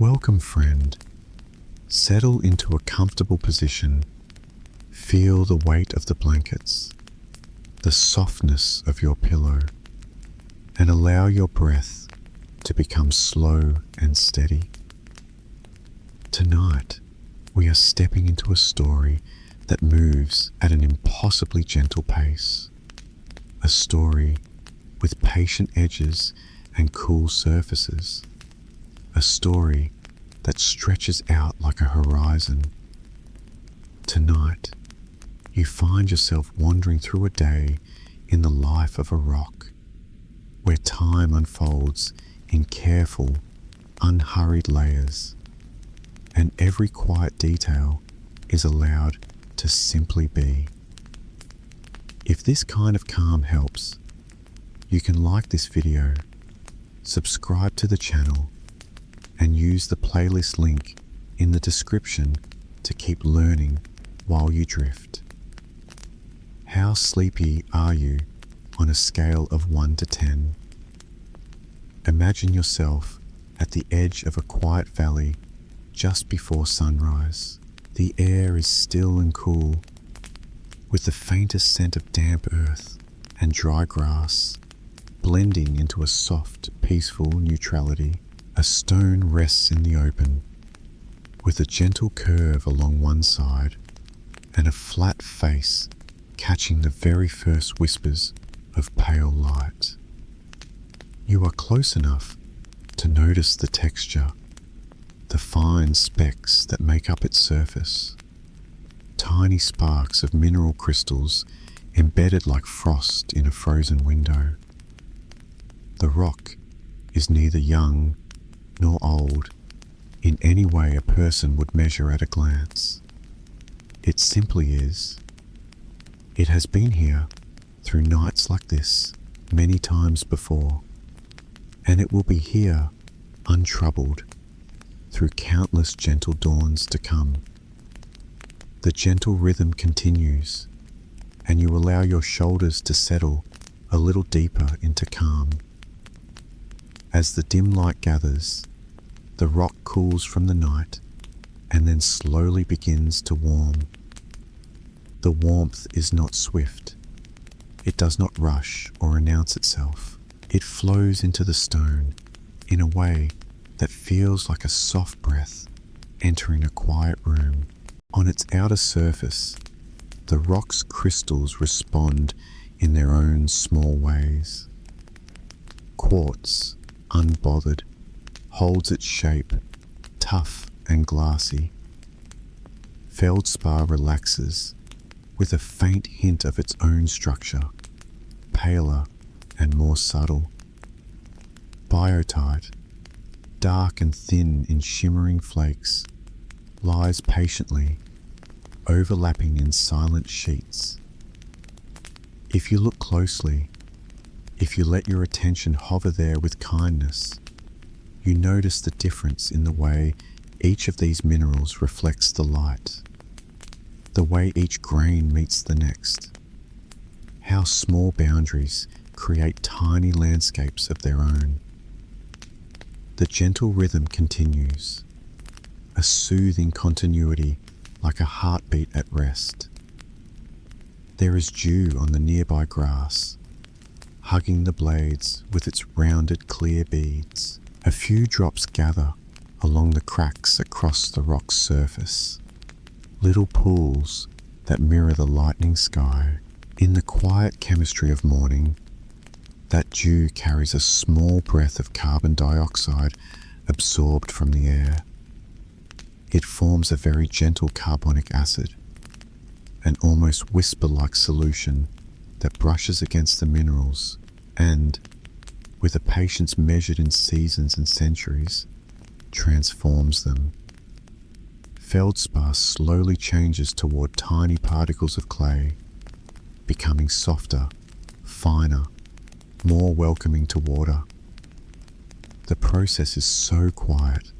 Welcome, friend. Settle into a comfortable position. Feel the weight of the blankets, the softness of your pillow, and allow your breath to become slow and steady. Tonight, we are stepping into a story that moves at an impossibly gentle pace. A story with patient edges and cool surfaces. A story that stretches out like a horizon. Tonight, you find yourself wandering through a day in the life of a rock, where time unfolds in careful, unhurried layers, and every quiet detail is allowed to simply be. If this kind of calm helps, you can like this video, subscribe to the channel, and use the playlist link in the description to keep learning while you drift. How sleepy are you on a scale of 1 to 10? Imagine yourself at the edge of a quiet valley just before sunrise. The air is still and cool, with the faintest scent of damp earth and dry grass blending into a soft, peaceful neutrality. A stone rests in the open, with a gentle curve along one side and a flat face catching the very first whispers of pale light. You are close enough to notice the texture, the fine specks that make up its surface, tiny sparks of mineral crystals embedded like frost in a frozen window. The rock is neither young nor old in any way a person would measure at a glance. It simply is. It has been here through nights like this many times before, and it will be here untroubled through countless gentle dawns to come. The gentle rhythm continues, and you allow your shoulders to settle a little deeper into calm. As the dim light gathers, the rock cools from the night and then slowly begins to warm. The warmth is not swift. It does not rush or announce itself. It flows into the stone in a way that feels like a soft breath entering a quiet room. On its outer surface, the rock's crystals respond in their own small ways. Quartz, unbothered, holds its shape, tough and glassy. Feldspar relaxes with a faint hint of its own structure, paler and more subtle. Biotite, dark and thin in shimmering flakes, lies patiently, overlapping in silent sheets. If you look closely, if you let your attention hover there with kindness, you notice the difference in the way each of these minerals reflects the light, the way each grain meets the next, how small boundaries create tiny landscapes of their own. The gentle rhythm continues, a soothing continuity like a heartbeat at rest. There is dew on the nearby grass, hugging the blades with its rounded clear beads. A few drops gather along the cracks across the rock's surface, little pools that mirror the lightning sky. In the quiet chemistry of morning, that dew carries a small breath of carbon dioxide absorbed from the air. It forms a very gentle carbonic acid, an almost whisper-like solution that brushes against the minerals and, with a patience measured in seasons and centuries, transforms them. Feldspar slowly changes toward tiny particles of clay, becoming softer, finer, more welcoming to water. The process is so quiet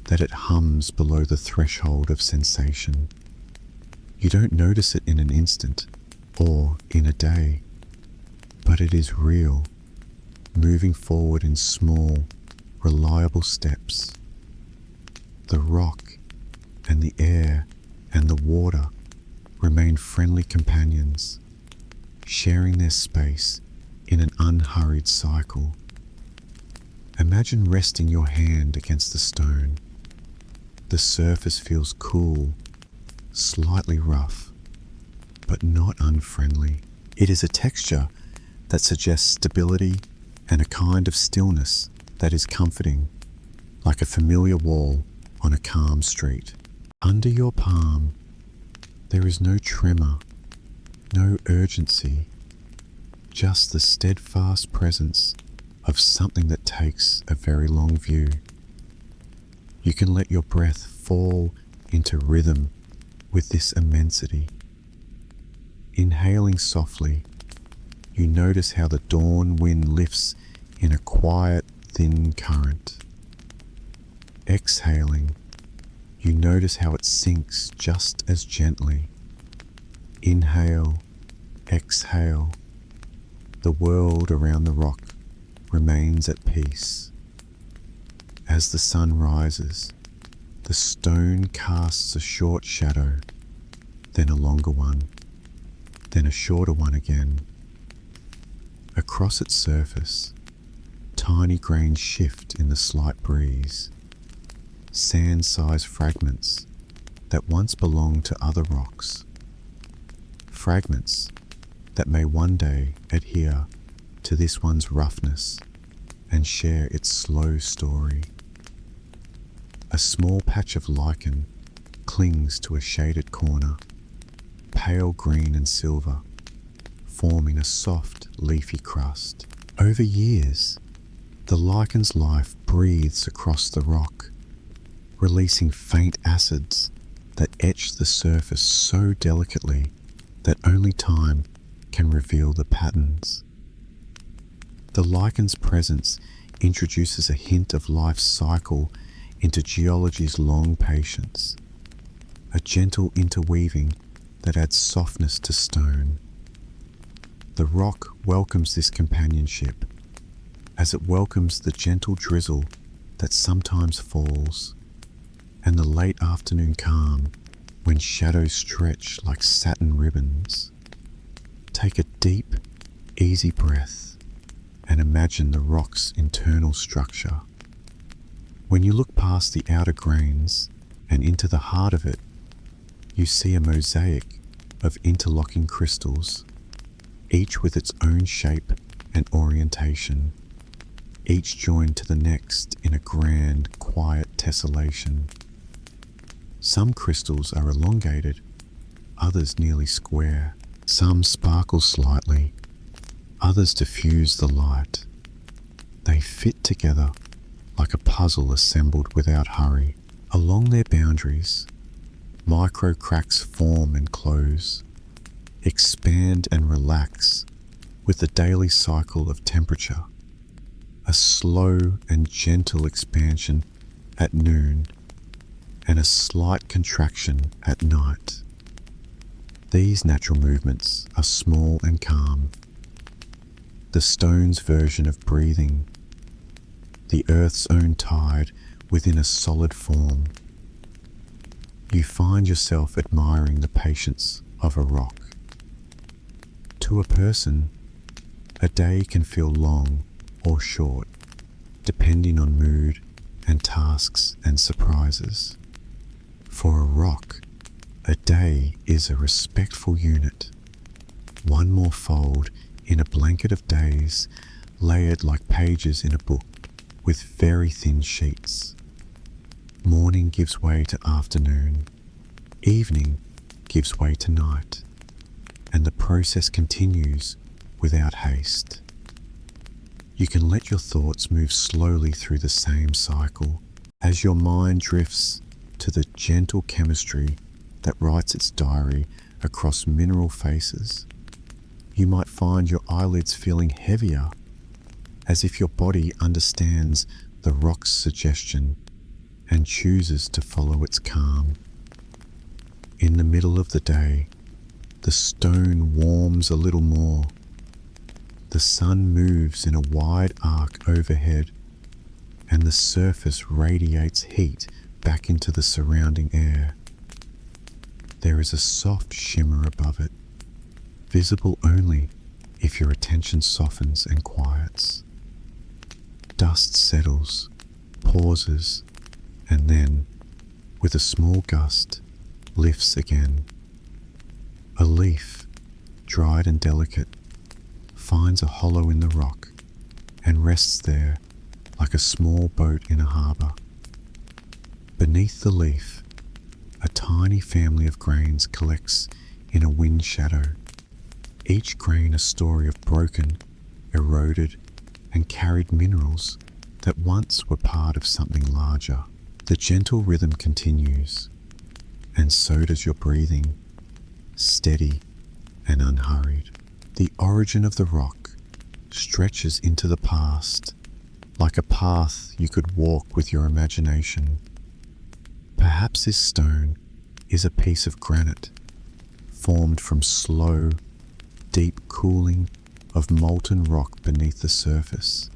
that it hums below the threshold of sensation. You don't notice it in an instant or in a day, but it is real, moving forward in small, reliable steps. The rock and the air and the water remain friendly companions, sharing their space in an unhurried cycle. Imagine resting your hand against the stone. The surface feels cool, slightly rough, but not unfriendly. It is a texture that suggests stability and a kind of stillness that is comforting, like a familiar wall on a calm street. Under your palm, there is no tremor, no urgency, just the steadfast presence of something that takes a very long view. You can let your breath fall into rhythm with this immensity. Inhaling softly, you notice how the dawn wind lifts in a quiet, thin current. Exhaling, you notice how it sinks just as gently. Inhale, exhale. The world around the rock remains at peace. As the sun rises, the stone casts a short shadow, then a longer one, then a shorter one again. Across its surface, tiny grains shift in the slight breeze, sand-sized fragments that once belonged to other rocks, fragments that may one day adhere to this one's roughness and share its slow story. A small patch of lichen clings to a shaded corner, pale green and silver, forming a soft, leafy crust. Over years, the lichen's life breathes across the rock, releasing faint acids that etch the surface so delicately that only time can reveal the patterns. The lichen's presence introduces a hint of life's cycle into geology's long patience, a gentle interweaving that adds softness to stone. The rock welcomes this companionship, as it welcomes the gentle drizzle that sometimes falls, and the late afternoon calm when shadows stretch like satin ribbons. Take a deep, easy breath and imagine the rock's internal structure. When you look past the outer grains and into the heart of it, you see a mosaic of interlocking crystals, each with its own shape and orientation, each joined to the next in a grand, quiet tessellation. Some crystals are elongated, others nearly square. Some sparkle slightly, others diffuse the light. They fit together like a puzzle assembled without hurry. Along their boundaries, micro cracks form and close, expand and relax with the daily cycle of temperature. A slow and gentle expansion at noon and a slight contraction at night. These natural movements are small and calm, the stone's version of breathing, the earth's own tide within a solid form. You find yourself admiring the patience of a rock. To a person, a day can feel long or short, depending on mood and tasks and surprises. For a rock, a day is a respectful unit, one more fold in a blanket of days layered like pages in a book with very thin sheets. Morning gives way to afternoon, evening gives way to night, and the process continues without haste. You can let your thoughts move slowly through the same cycle as your mind drifts to the gentle chemistry that writes its diary across mineral faces. You might find your eyelids feeling heavier, as if your body understands the rock's suggestion and chooses to follow its calm. In the middle of the day, the stone warms a little more. The sun moves in a wide arc overhead, and the surface radiates heat back into the surrounding air. There is a soft shimmer above it, visible only if your attention softens and quiets. Dust settles, pauses, and then, with a small gust, lifts again. A leaf, dried and delicate, finds a hollow in the rock and rests there like a small boat in a harbour. Beneath the leaf, a tiny family of grains collects in a wind shadow, each grain a story of broken, eroded, and carried minerals that once were part of something larger. The gentle rhythm continues, and so does your breathing, steady and unhurried. The origin of the rock stretches into the past, like a path you could walk with your imagination. Perhaps this stone is a piece of granite, formed from slow, deep cooling of molten rock beneath the surface,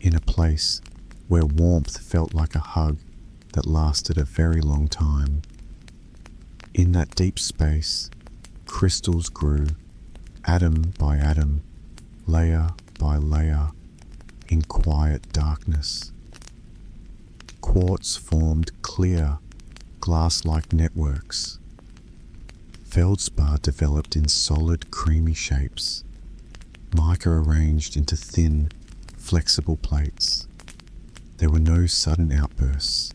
in a place where warmth felt like a hug that lasted a very long time. In that deep space, crystals grew, atom by atom, layer by layer, in quiet darkness. Quartz formed clear, glass-like networks. Feldspar developed in solid, creamy shapes, mica arranged into thin, flexible plates. There were no sudden outbursts,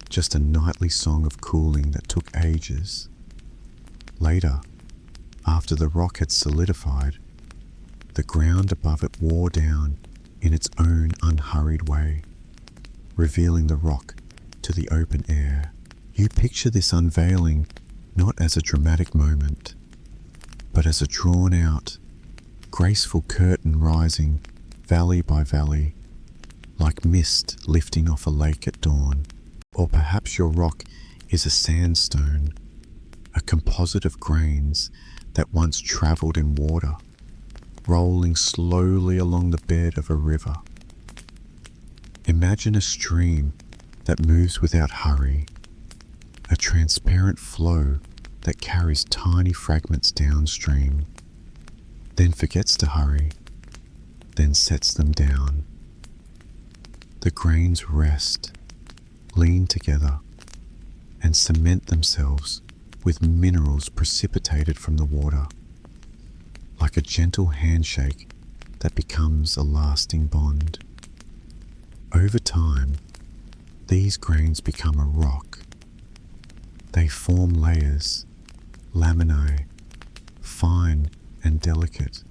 just a nightly song of cooling that took ages. Later, after the rock had solidified, the ground above it wore down in its own unhurried way, revealing the rock to the open air. You picture this unveiling not as a dramatic moment, but as a drawn-out, graceful curtain rising valley by valley, like mist lifting off a lake at dawn. Or perhaps your rock is a sandstone, a composite of grains that once travelled in water, rolling slowly along the bed of a river. Imagine a stream that moves without hurry, a transparent flow that carries tiny fragments downstream, then forgets to hurry, then sets them down. The grains rest, lean together, and cement themselves with minerals precipitated from the water, like a gentle handshake that becomes a lasting bond. Over time, these grains become a rock. They form layers, laminae, fine and delicate,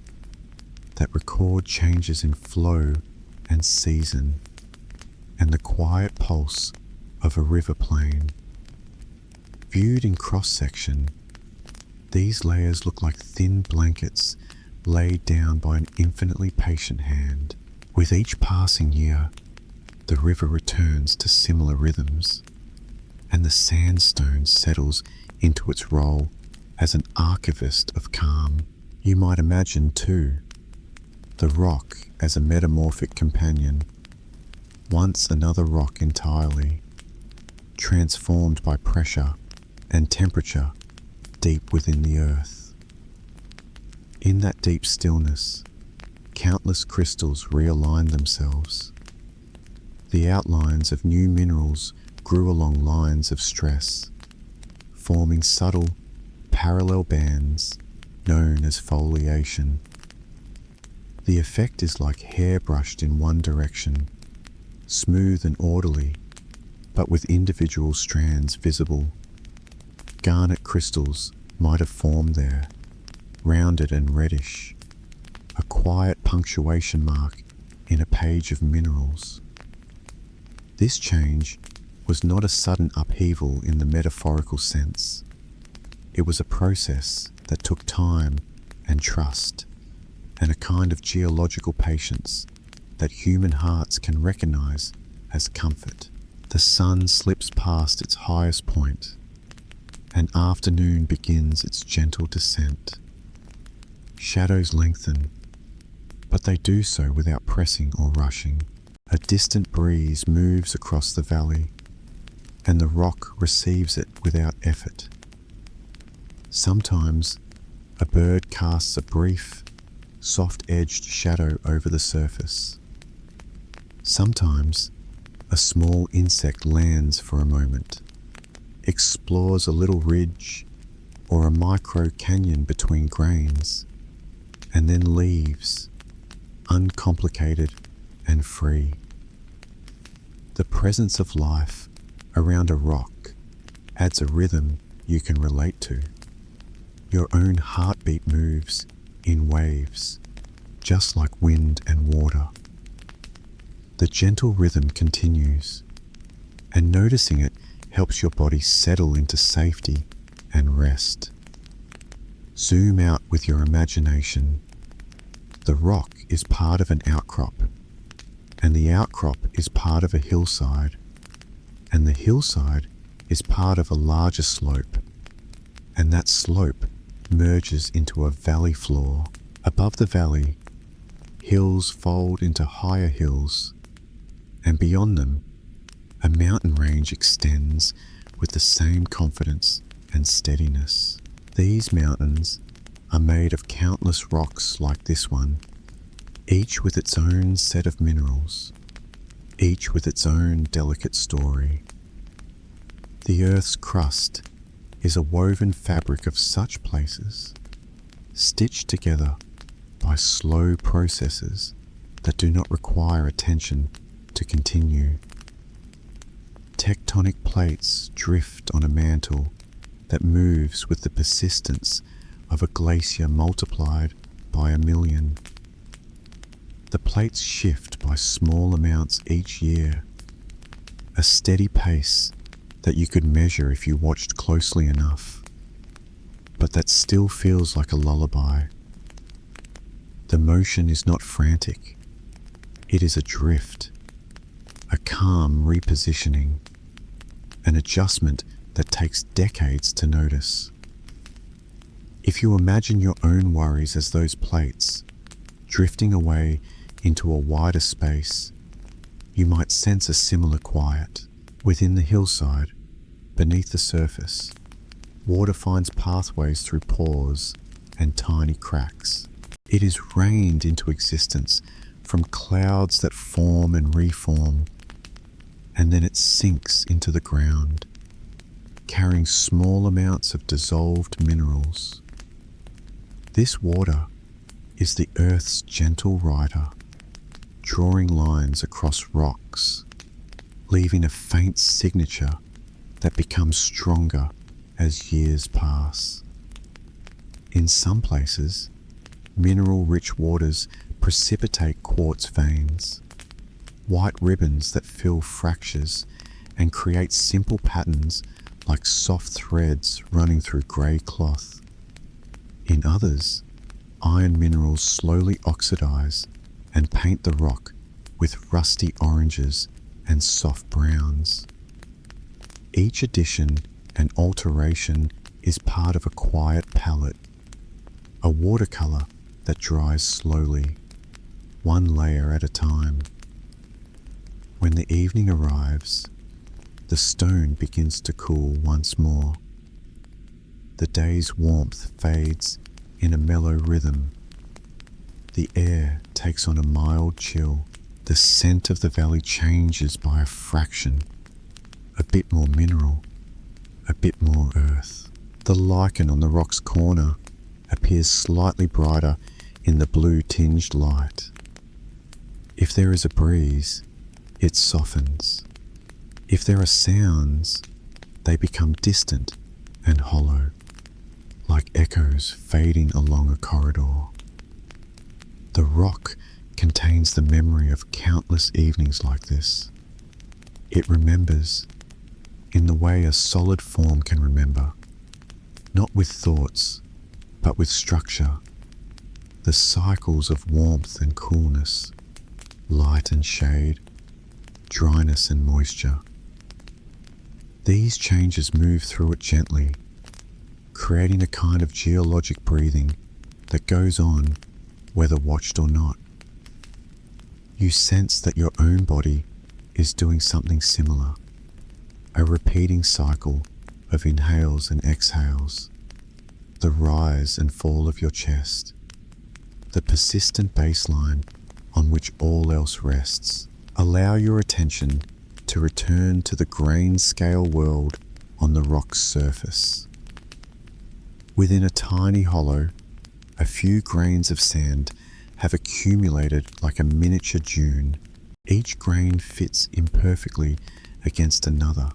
that record changes in flow and season, and the quiet pulse of a river plain. Viewed in cross-section, these layers look like thin blankets laid down by an infinitely patient hand. With each passing year, the river returns to similar rhythms, and the sandstone settles into its role as an archivist of calm. You might imagine, too, the rock as a metamorphic companion, once another rock entirely, transformed by pressure and temperature deep within the earth. In that deep stillness, countless crystals realigned themselves. The outlines of new minerals grew along lines of stress, forming subtle, parallel bands known as foliation. The effect is like hair brushed in one direction, smooth and orderly, but with individual strands visible. Garnet crystals might have formed there, rounded and reddish, a quiet punctuation mark in a page of minerals. This change was not a sudden upheaval in the metaphorical sense. It was a process that took time and trust, and a kind of geological patience that human hearts can recognize as comfort. The sun slips past its highest point, and afternoon begins its gentle descent. Shadows lengthen, but they do so without pressing or rushing. A distant breeze moves across the valley, and the rock receives it without effort. Sometimes a bird casts a brief, soft-edged shadow over the surface. Sometimes a small insect lands for a moment, explores a little ridge or a micro canyon between grains, and then leaves, uncomplicated and free. The presence of life around a rock adds a rhythm you can relate to. Your own heartbeat moves in waves, just like wind and water. The gentle rhythm continues, and noticing it helps your body settle into safety and rest. Zoom out with your imagination. The rock is part of an outcrop, and the outcrop is part of a hillside, and the hillside is part of a larger slope, and that slope merges into a valley floor. Above the valley, hills fold into higher hills, and beyond them, a mountain range extends with the same confidence and steadiness. These mountains are made of countless rocks like this one, each with its own set of minerals, each with its own delicate story. The Earth's crust is a woven fabric of such places, stitched together by slow processes that do not require attention to continue. Tectonic plates drift on a mantle that moves with the persistence of a glacier multiplied by 1,000,000. The plates shift by small amounts each year, a steady pace that you could measure if you watched closely enough, but that still feels like a lullaby. The motion is not frantic, it is a drift, a calm repositioning, an adjustment that takes decades to notice. If you imagine your own worries as those plates, drifting away into a wider space, you might sense a similar quiet. Within the hillside, beneath the surface, water finds pathways through pores and tiny cracks. It is rained into existence from clouds that form and reform, and then it sinks into the ground, carrying small amounts of dissolved minerals. This water is the Earth's gentle writer, drawing lines across rocks, leaving a faint signature that becomes stronger as years pass. In some places, mineral-rich waters precipitate quartz veins, white ribbons that fill fractures and create simple patterns like soft threads running through grey cloth. In others, iron minerals slowly oxidize and paint the rock with rusty oranges and soft browns. Each addition and alteration is part of a quiet palette, a watercolor that dries slowly, one layer at a time. When the evening arrives, the stone begins to cool once more. The day's warmth fades in a mellow rhythm. The air takes on a mild chill. The scent of the valley changes by a fraction. A bit more mineral, a bit more earth. The lichen on the rock's corner appears slightly brighter in the blue-tinged light. If there is a breeze, it softens. If there are sounds, they become distant and hollow, like echoes fading along a corridor. The rock contains the memory of countless evenings like this. It remembers in the way a solid form can remember, not with thoughts, but with structure, the cycles of warmth and coolness, light and shade, dryness and moisture. These changes move through it gently, creating a kind of geologic breathing that goes on whether watched or not. You sense that your own body is doing something similar, a repeating cycle of inhales and exhales, the rise and fall of your chest, the persistent baseline on which all else rests. Allow your attention to return to the grain-scale world on the rock's surface. Within a tiny hollow, a few grains of sand have accumulated like a miniature dune. Each grain fits imperfectly against another,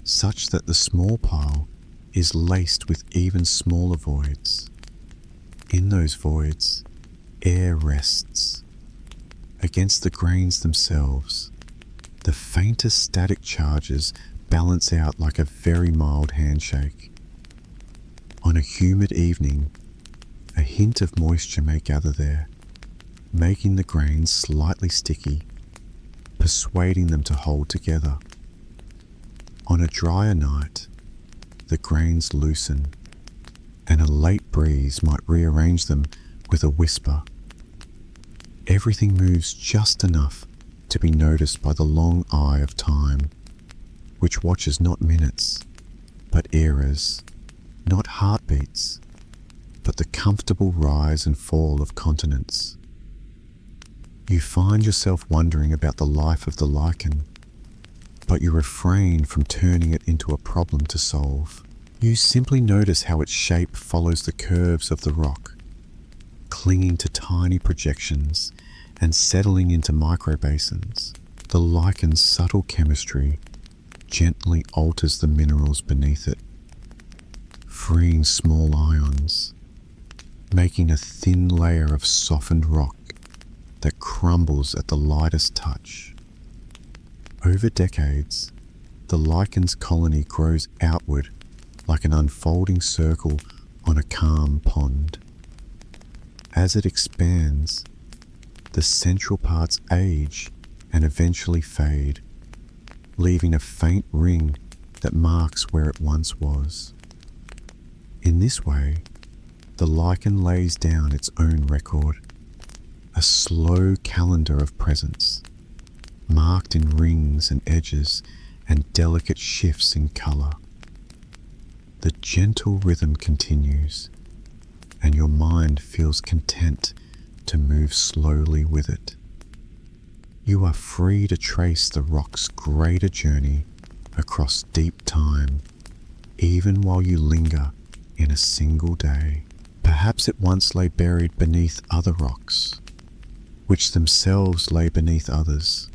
such that the small pile is laced with even smaller voids. In those voids, air rests. Against the grains themselves, the faintest static charges balance out like a very mild handshake. On a humid evening, a hint of moisture may gather there, making the grains slightly sticky, persuading them to hold together. On a drier night, the grains loosen, and a late breeze might rearrange them with a whisper. Everything moves just enough to be noticed by the long eye of time, which watches not minutes, but eras, not heartbeats, but the comfortable rise and fall of continents. You find yourself wondering about the life of the lichen, but you refrain from turning it into a problem to solve. You simply notice how its shape follows the curves of the rock, clinging to tiny projections and settling into microbasins. The lichen's subtle chemistry gently alters the minerals beneath it, freeing small ions, making a thin layer of softened rock that crumbles at the lightest touch. Over decades, the lichen's colony grows outward like an unfolding circle on a calm pond. As it expands, the central parts age and eventually fade, leaving a faint ring that marks where it once was. In this way, the lichen lays down its own record, a slow calendar of presence, marked in rings and edges and delicate shifts in colour. The gentle rhythm continues, and your mind feels content to move slowly with it. You are free to trace the rock's greater journey across deep time, even while you linger in a single day. Perhaps it once lay buried beneath other rocks, which themselves lay beneath others,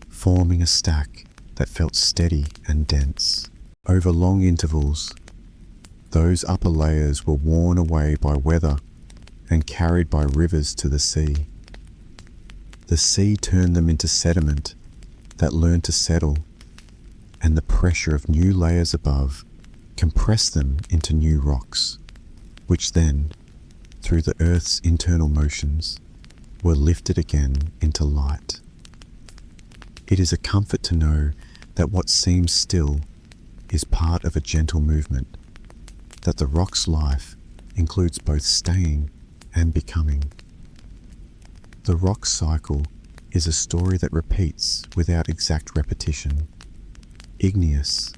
forming a stack that felt steady and dense. Over long intervals, those upper layers were worn away by weather and carried by rivers to the sea. The sea turned them into sediment that learned to settle, and the pressure of new layers above compressed them into new rocks, which then, through the Earth's internal motions, were lifted again into light. It is a comfort to know that what seems still is part of a gentle movement, that the rock's life includes both staying and becoming. The rock cycle is a story that repeats without exact repetition. Igneous,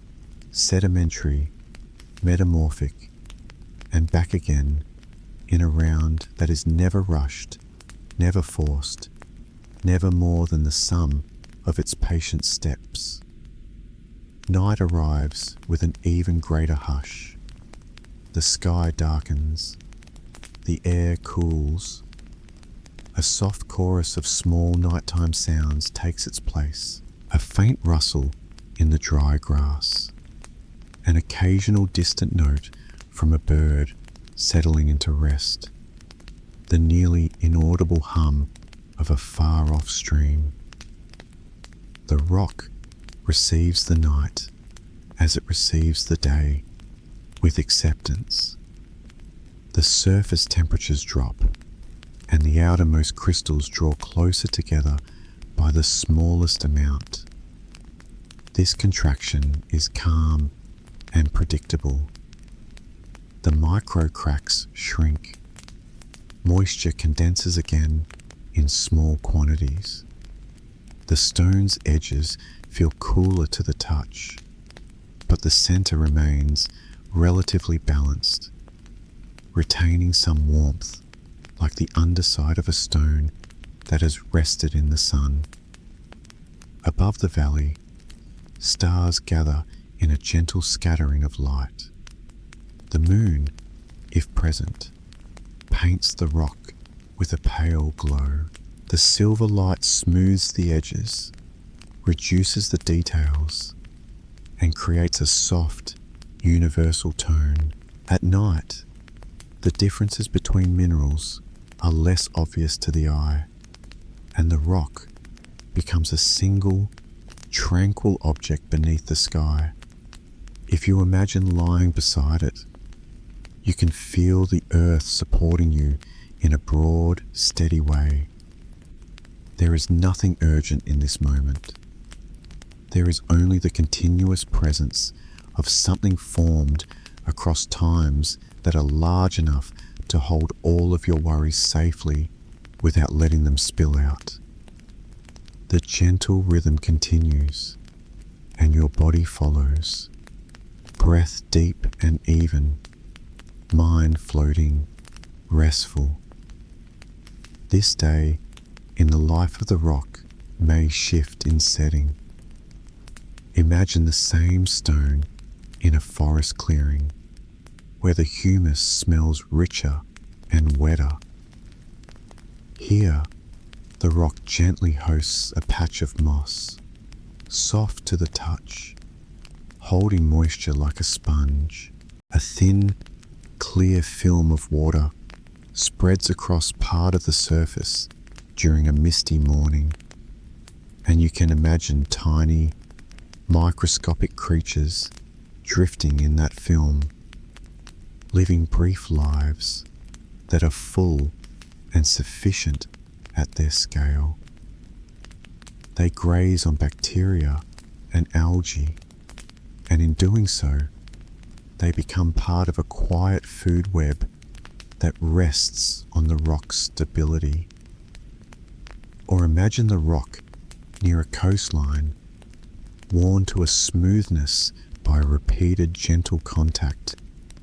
sedimentary, metamorphic, and back again in a round that is never rushed, never forced, never more than the sum of its patient steps. Night arrives with an even greater hush. The sky darkens, the air cools. A soft chorus of small nighttime sounds takes its place. A faint rustle in the dry grass, an occasional distant note from a bird settling into rest, the nearly inaudible hum of a far-off stream. The rock receives the night as it receives the day, with acceptance. The surface temperatures drop, and the outermost crystals draw closer together by the smallest amount. This contraction is calm and predictable. The micro cracks shrink. Moisture condenses again in small quantities. The stone's edges feel cooler to the touch, but the center remains relatively balanced, retaining some warmth like the underside of a stone that has rested in the sun. Above the valley, stars gather in a gentle scattering of light. The moon, if present, paints the rock with a pale glow. The silver light smooths the edges, reduces the details, and creates a soft, universal tone. At night, the differences between minerals are less obvious to the eye, and the rock becomes a single, tranquil object beneath the sky. If you imagine lying beside it, you can feel the earth supporting you in a broad, steady way. There is nothing urgent in this moment. There is only the continuous presence of something formed across times that are large enough to hold all of your worries safely without letting them spill out. The gentle rhythm continues, and your body follows, breath deep and even, mind floating, restful. This day in the life of the rock may shift in setting. Imagine the same stone in a forest clearing, where the humus smells richer and wetter. Here, the rock gently hosts a patch of moss, soft to the touch, holding moisture like a sponge. A thin, clear film of water spreads across part of the surface during a misty morning, and you can imagine tiny, microscopic creatures drifting in that film, living brief lives that are full and sufficient at their scale. They graze on bacteria and algae, and in doing so, they become part of a quiet food web that rests on the rock's stability. Or imagine the rock near a coastline, worn to a smoothness by repeated gentle contact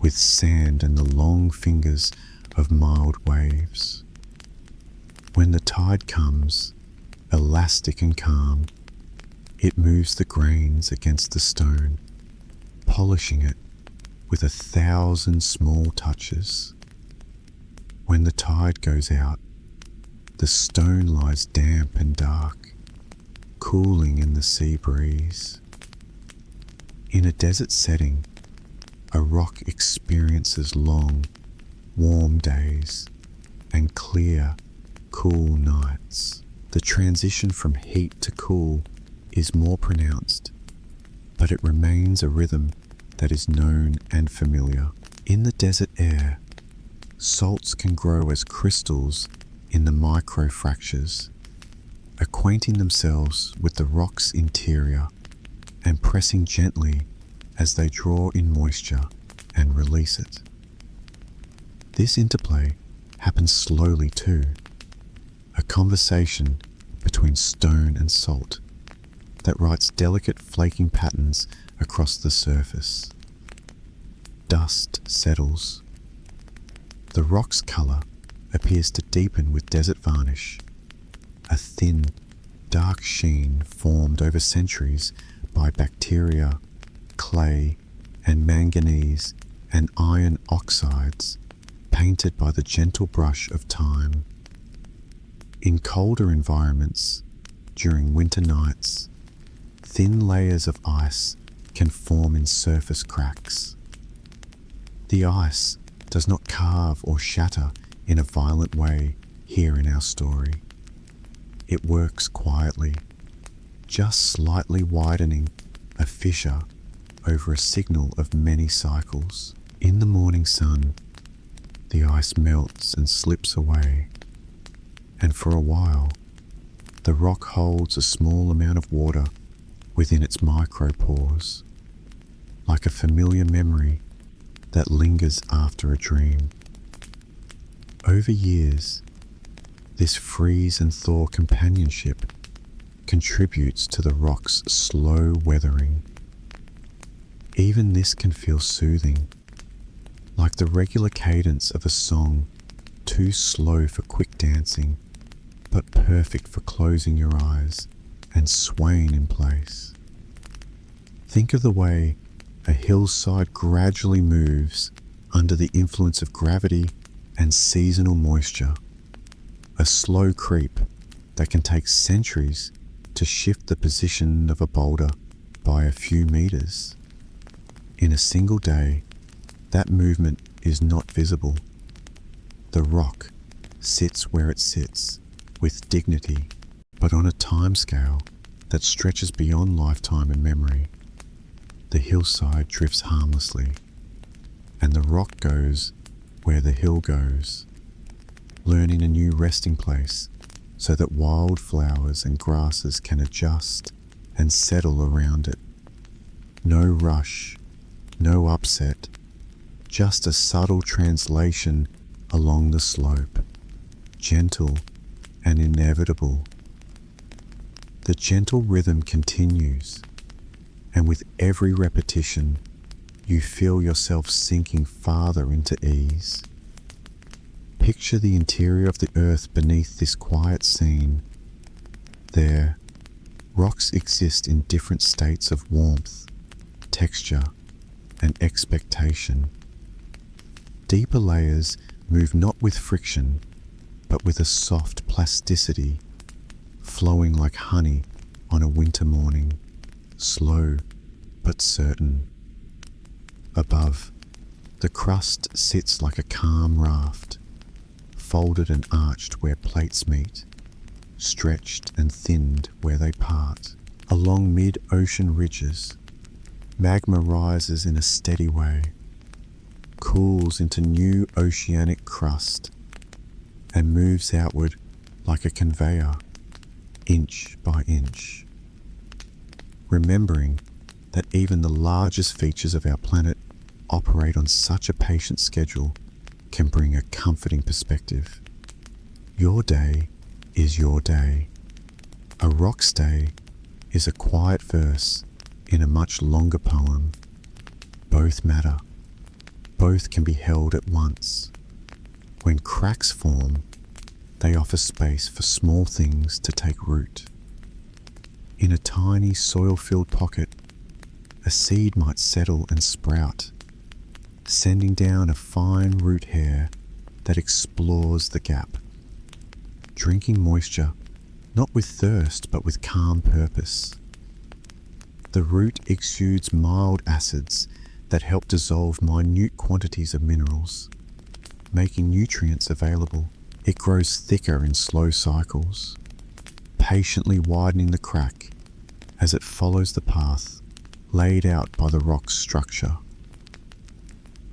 with sand and the long fingers of mild waves. When the tide comes, elastic and calm, it moves the grains against the stone, polishing it with 1,000 small touches. When the tide goes out, the stone lies damp and dark, cooling in the sea breeze. In a desert setting, a rock experiences long, warm days and clear, cool nights. The transition from heat to cool is more pronounced, but it remains a rhythm that is known and familiar. In the desert air, salts can grow as crystals in the microfractures, acquainting themselves with the rock's interior and pressing gently as they draw in moisture and release it. This interplay happens slowly too, a conversation between stone and salt that writes delicate flaking patterns across the surface. Dust settles. The rock's colour appears to deepen with desert varnish, a thin, dark sheen formed over centuries by bacteria, clay, and manganese and iron oxides, painted by the gentle brush of time. In colder environments, during winter nights, thin layers of ice can form in surface cracks. The ice does not carve or shatter in a violent way here in our story. It works quietly, just slightly widening a fissure over a signal of many cycles. In the morning sun, the ice melts and slips away, and for a while, the rock holds a small amount of water within its micropores, like a familiar memory that lingers after a dream. Over years, this freeze and thaw companionship contributes to the rock's slow weathering. Even this can feel soothing, like the regular cadence of a song, too slow for quick dancing, but perfect for closing your eyes and swaying in place. Think of the way a hillside gradually moves under the influence of gravity and seasonal moisture, a slow creep that can take centuries to shift the position of a boulder by a few meters. In a single day, that movement is not visible. The rock sits where it sits, with dignity, but on a timescale that stretches beyond lifetime and memory. The hillside drifts harmlessly, and the rock goes where the hill goes, learning a new resting place so that wildflowers and grasses can adjust and settle around it. No rush, no upset, just a subtle translation along the slope, gentle and inevitable. The gentle rhythm continues, and with every repetition, you feel yourself sinking farther into ease. Picture the interior of the earth beneath this quiet scene. There, rocks exist in different states of warmth, texture, and expectation. Deeper layers move not with friction, but with a soft plasticity, flowing like honey on a winter morning, slow but certain. Above, the crust sits like a calm raft, folded and arched where plates meet, stretched and thinned where they part. Along mid-ocean ridges, magma rises in a steady way, cools into new oceanic crust, and moves outward like a conveyor, inch by inch. Remembering that even the largest features of our planet operate on such a patient schedule can bring a comforting perspective. Your day is your day. A rock's day is a quiet verse in a much longer poem. Both matter. Both can be held at once. When cracks form, they offer space for small things to take root. In a tiny soil-filled pocket, a seed might settle and sprout, sending down a fine root hair that explores the gap, drinking moisture not with thirst but with calm purpose. The root exudes mild acids that help dissolve minute quantities of minerals, making nutrients available. It grows thicker in slow cycles, patiently widening the crack as it follows the path laid out by the rock's structure.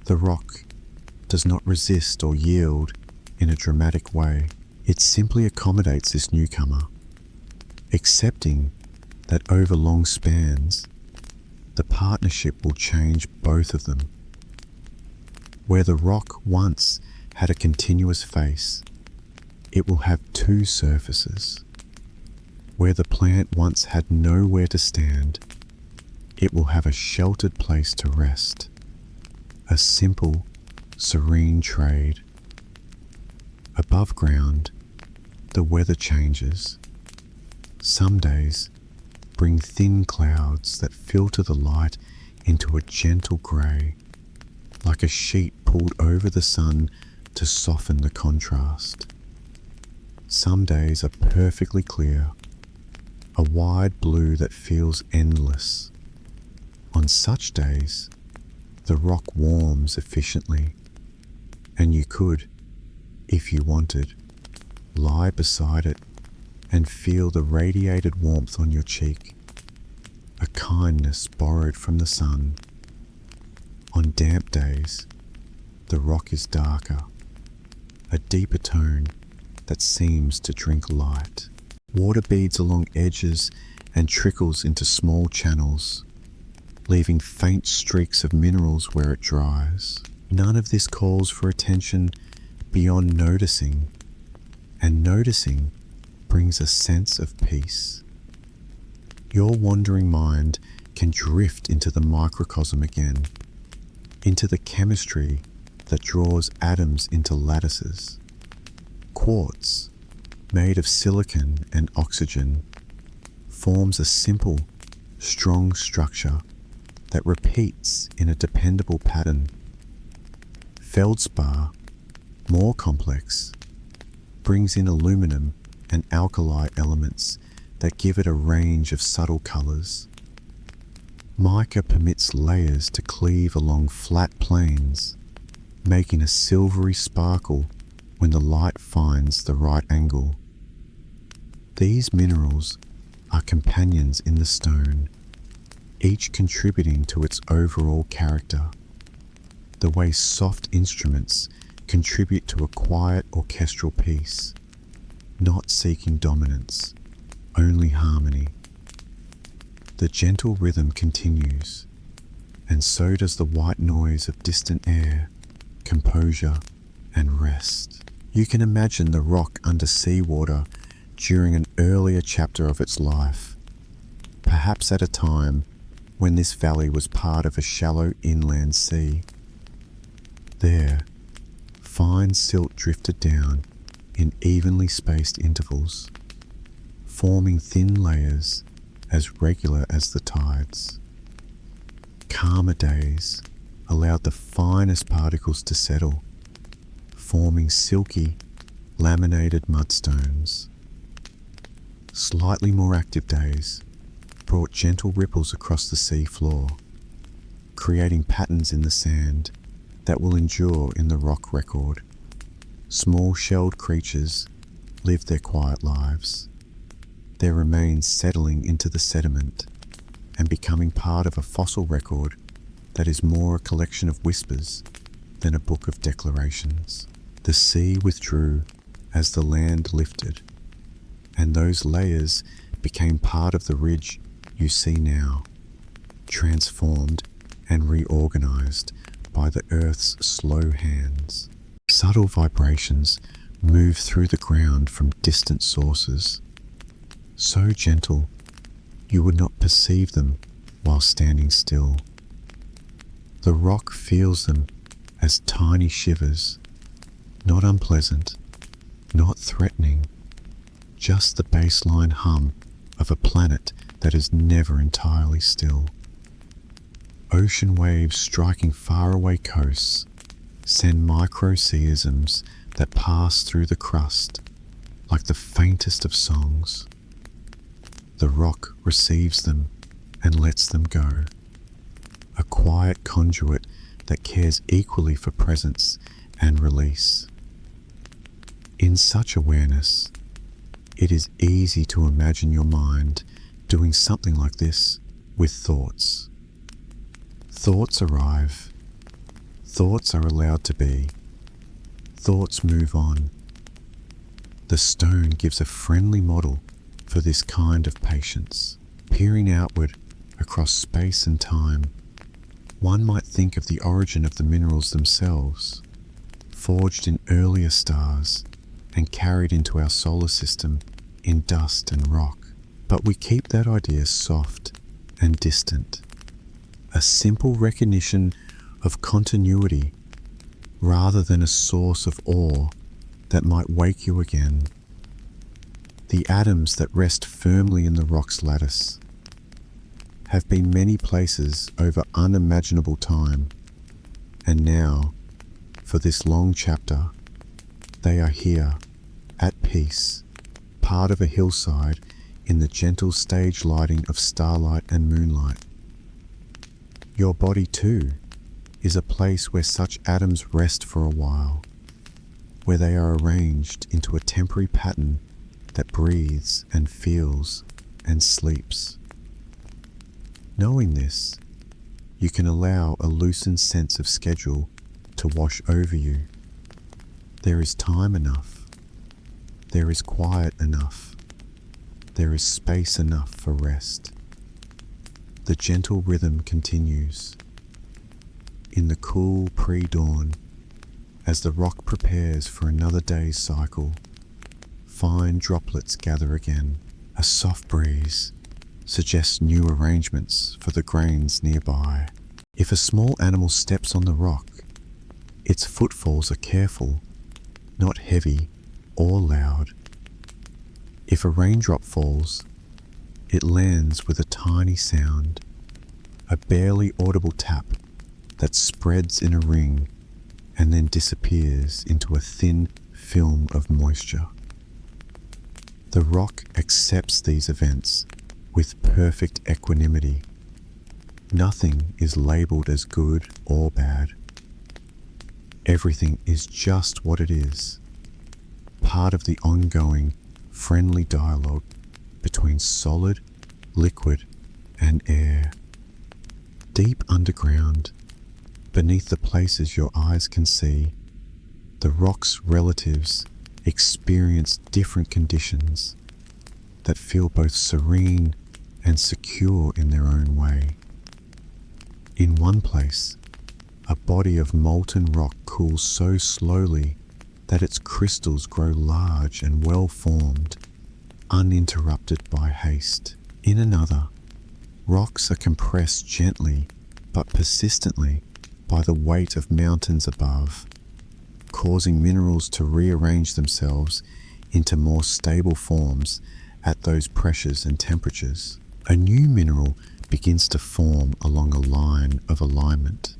The rock does not resist or yield in a dramatic way. It simply accommodates this newcomer, accepting that over long spans, the partnership will change both of them. Where the rock once had a continuous face, it will have two surfaces. Where the plant once had nowhere to stand, it will have a sheltered place to rest. A simple, serene trade. Above ground, the weather changes. Some days bring thin clouds that filter the light into a gentle grey, like a sheet pulled over the sun to soften the contrast. Some days are perfectly clear, a wide blue that feels endless. On such days, the rock warms efficiently, and you could, if you wanted, lie beside it and feel the radiated warmth on your cheek, a kindness borrowed from the sun. On damp days, the rock is darker, a deeper tone that seems to drink light. Water beads along edges and trickles into small channels, leaving faint streaks of minerals where it dries. None of this calls for attention beyond noticing, and noticing brings a sense of peace. Your wandering mind can drift into the microcosm again, into the chemistry that draws atoms into lattices. Quartz, made of silicon and oxygen, forms a simple, strong structure that repeats in a dependable pattern. Feldspar, more complex, brings in aluminum and alkali elements that give it a range of subtle colours. Mica permits layers to cleave along flat planes, making a silvery sparkle when the light finds the right angle. These minerals are companions in the stone, each contributing to its overall character, the way soft instruments contribute to a quiet orchestral piece, not seeking dominance, only harmony. The gentle rhythm continues, and so does the white noise of distant air, composure, and rest. You can imagine the rock under seawater during an earlier chapter of its life, perhaps at a time when this valley was part of a shallow inland sea. There, fine silt drifted down in evenly spaced intervals, forming thin layers as regular as the tides. Calmer days allowed the finest particles to settle, forming silky, laminated mudstones. Slightly more active days brought gentle ripples across the sea floor, creating patterns in the sand that will endure in the rock record. Small shelled creatures live their quiet lives, their remains settling into the sediment and becoming part of a fossil record that is more a collection of whispers than a book of declarations. The sea withdrew as the land lifted, and those layers became part of the ridge you see now, transformed and reorganized by the earth's slow hands. Subtle vibrations move through the ground from distant sources, so gentle you would not perceive them while standing still. The rock feels them as tiny shivers, not unpleasant, not threatening, just the baseline hum of a planet that is never entirely still. Ocean waves striking faraway coasts send microseisms that pass through the crust like the faintest of songs. The rock receives them and lets them go, a quiet conduit that cares equally for presence and release. In such awareness, it is easy to imagine your mind doing something like this with thoughts. Thoughts arrive. Thoughts are allowed to be. Thoughts move on. The stone gives a friendly model for this kind of patience. Peering outward across space and time, one might think of the origin of the minerals themselves, forged in earlier stars and carried into our solar system in dust and rock. But we keep that idea soft and distant, a simple recognition of continuity rather than a source of awe that might wake you again. The atoms that rest firmly in the rock's lattice have been many places over unimaginable time, and now, for this long chapter, they are here, at peace, part of a hillside in the gentle stage lighting of starlight and moonlight. Your body, too, is a place where such atoms rest for a while, where they are arranged into a temporary pattern that breathes and feels and sleeps. Knowing this, you can allow a loosened sense of schedule to wash over you. There is time enough. There is quiet enough. There is space enough for rest. The gentle rhythm continues. In the cool pre-dawn, as the rock prepares for another day's cycle, fine droplets gather again. A soft breeze, suggests new arrangements for the grains nearby. If a small animal steps on the rock, its footfalls are careful, not heavy or loud. If a raindrop falls, it lands with a tiny sound, a barely audible tap that spreads in a ring and then disappears into a thin film of moisture. The rock accepts these events with perfect equanimity. Nothing is labelled as good or bad. Everything is just what it is, part of the ongoing, friendly dialogue between solid, liquid, and air. Deep underground, beneath the places your eyes can see, the rock's relatives experience different conditions that feel both serene and secure in their own way. In one place, a body of molten rock cools so slowly that its crystals grow large and well-formed, uninterrupted by haste. In another, rocks are compressed gently but persistently by the weight of mountains above, causing minerals to rearrange themselves into more stable forms at those pressures and temperatures. A new mineral begins to form along a line of alignment,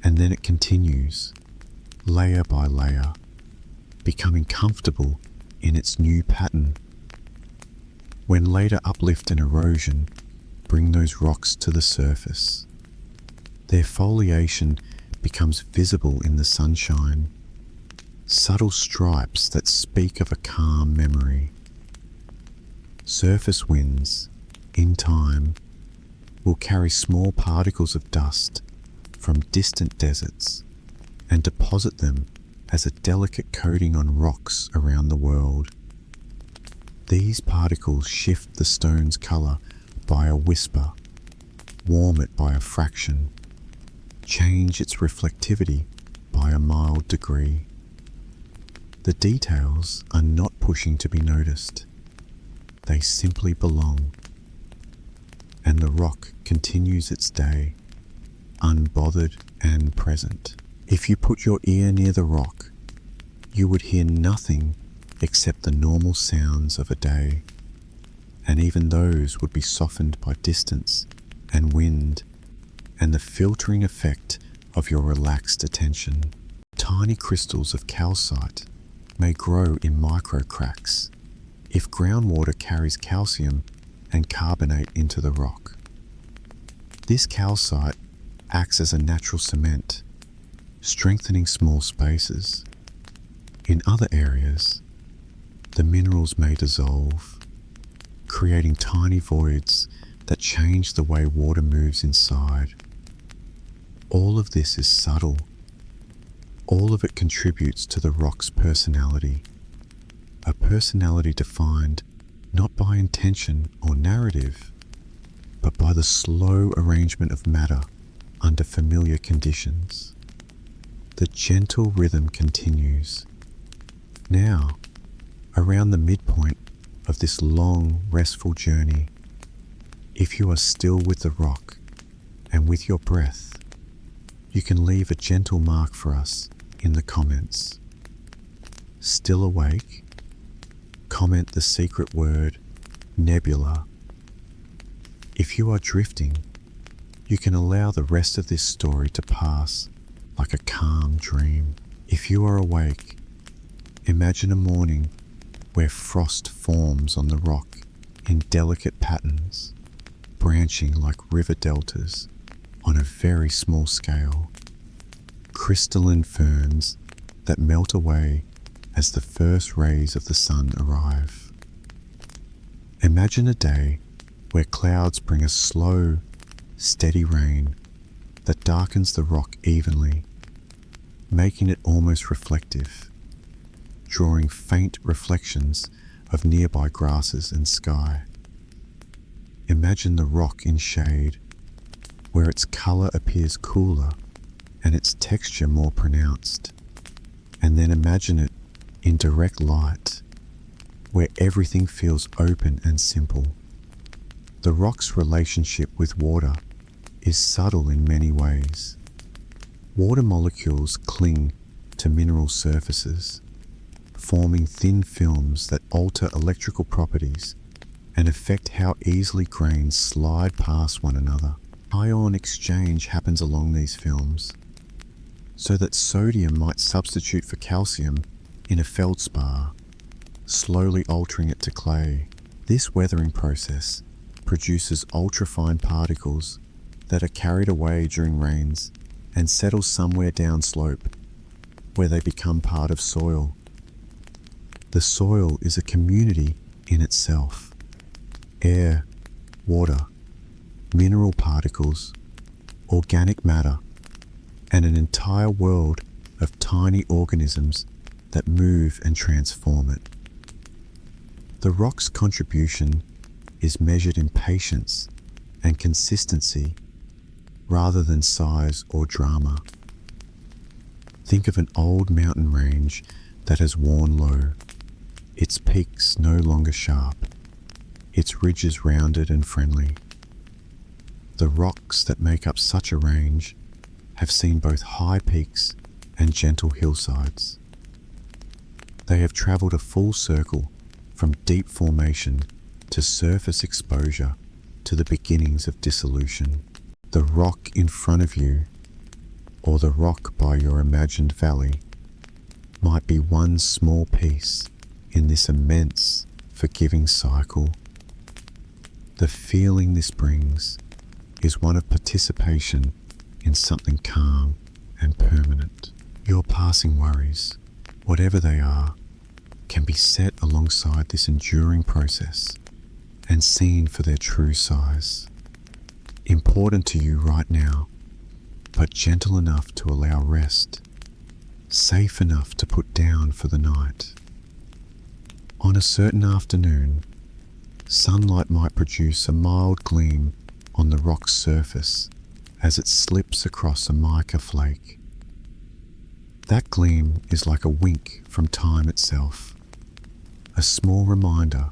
and then it continues, layer by layer, becoming comfortable in its new pattern. When later uplift and erosion bring those rocks to the surface, their foliation becomes visible in the sunshine, subtle stripes that speak of a calm memory. Surface winds, in time, will carry small particles of dust from distant deserts and deposit them as a delicate coating on rocks around the world. These particles shift the stone's colour by a whisper, warm it by a fraction, change its reflectivity by a mild degree. The details are not pushing to be noticed. They simply belong. And the rock continues its day, unbothered and present. If you put your ear near the rock, you would hear nothing except the normal sounds of a day, and even those would be softened by distance and wind and the filtering effect of your relaxed attention. Tiny crystals of calcite may grow in micro cracks if groundwater carries calcium and carbonate into the rock. This calcite acts as a natural cement, strengthening small spaces. In other areas, the minerals may dissolve, creating tiny voids that change the way water moves inside. All of this is subtle. All of it contributes to the rock's personality, a personality defined not by intention or narrative, but by the slow arrangement of matter under familiar conditions. The gentle rhythm continues. Now, around the midpoint of this long, restful journey, if you are still with the rock and with your breath, you can leave a gentle mark for us in the comments. Still awake? Comment the secret word, nebula. If you are drifting, you can allow the rest of this story to pass like a calm dream. If you are awake, imagine a morning where frost forms on the rock in delicate patterns, branching like river deltas on a very small scale. Crystalline ferns that melt away as the first rays of the sun arrive. Imagine a day where clouds bring a slow, steady rain that darkens the rock evenly, making it almost reflective, drawing faint reflections of nearby grasses and sky. Imagine the rock in shade, where its colour appears cooler and its texture more pronounced. And then imagine it in direct light, where everything feels open and simple. The rock's relationship with water is subtle in many ways. Water molecules cling to mineral surfaces, forming thin films that alter electrical properties and affect how easily grains slide past one another. Ion exchange happens along these films, so that sodium might substitute for calcium in a feldspar, slowly altering it to clay. This weathering process produces ultrafine particles that are carried away during rains and settle somewhere downslope, where they become part of soil. The soil is a community in itself. Air, water, mineral particles, organic matter, and an entire world of tiny organisms that move and transform it. The rock's contribution is measured in patience and consistency rather than size or drama. Think of an old mountain range that has worn low, its peaks no longer sharp, its ridges rounded and friendly. The rocks that make up such a range have seen both high peaks and gentle hillsides. They have traveled a full circle from deep formation to surface exposure to the beginnings of dissolution. The rock in front of you, or the rock by your imagined valley, might be one small piece in this immense, forgiving cycle. The feeling this brings is one of participation in something calm and permanent. Your passing worries, whatever they are, can be set alongside this enduring process and seen for their true size. Important to you right now, but gentle enough to allow rest, safe enough to put down for the night. On a certain afternoon, sunlight might produce a mild gleam on the rock's surface as it slips across a mica flake. That gleam is like a wink from time itself, a small reminder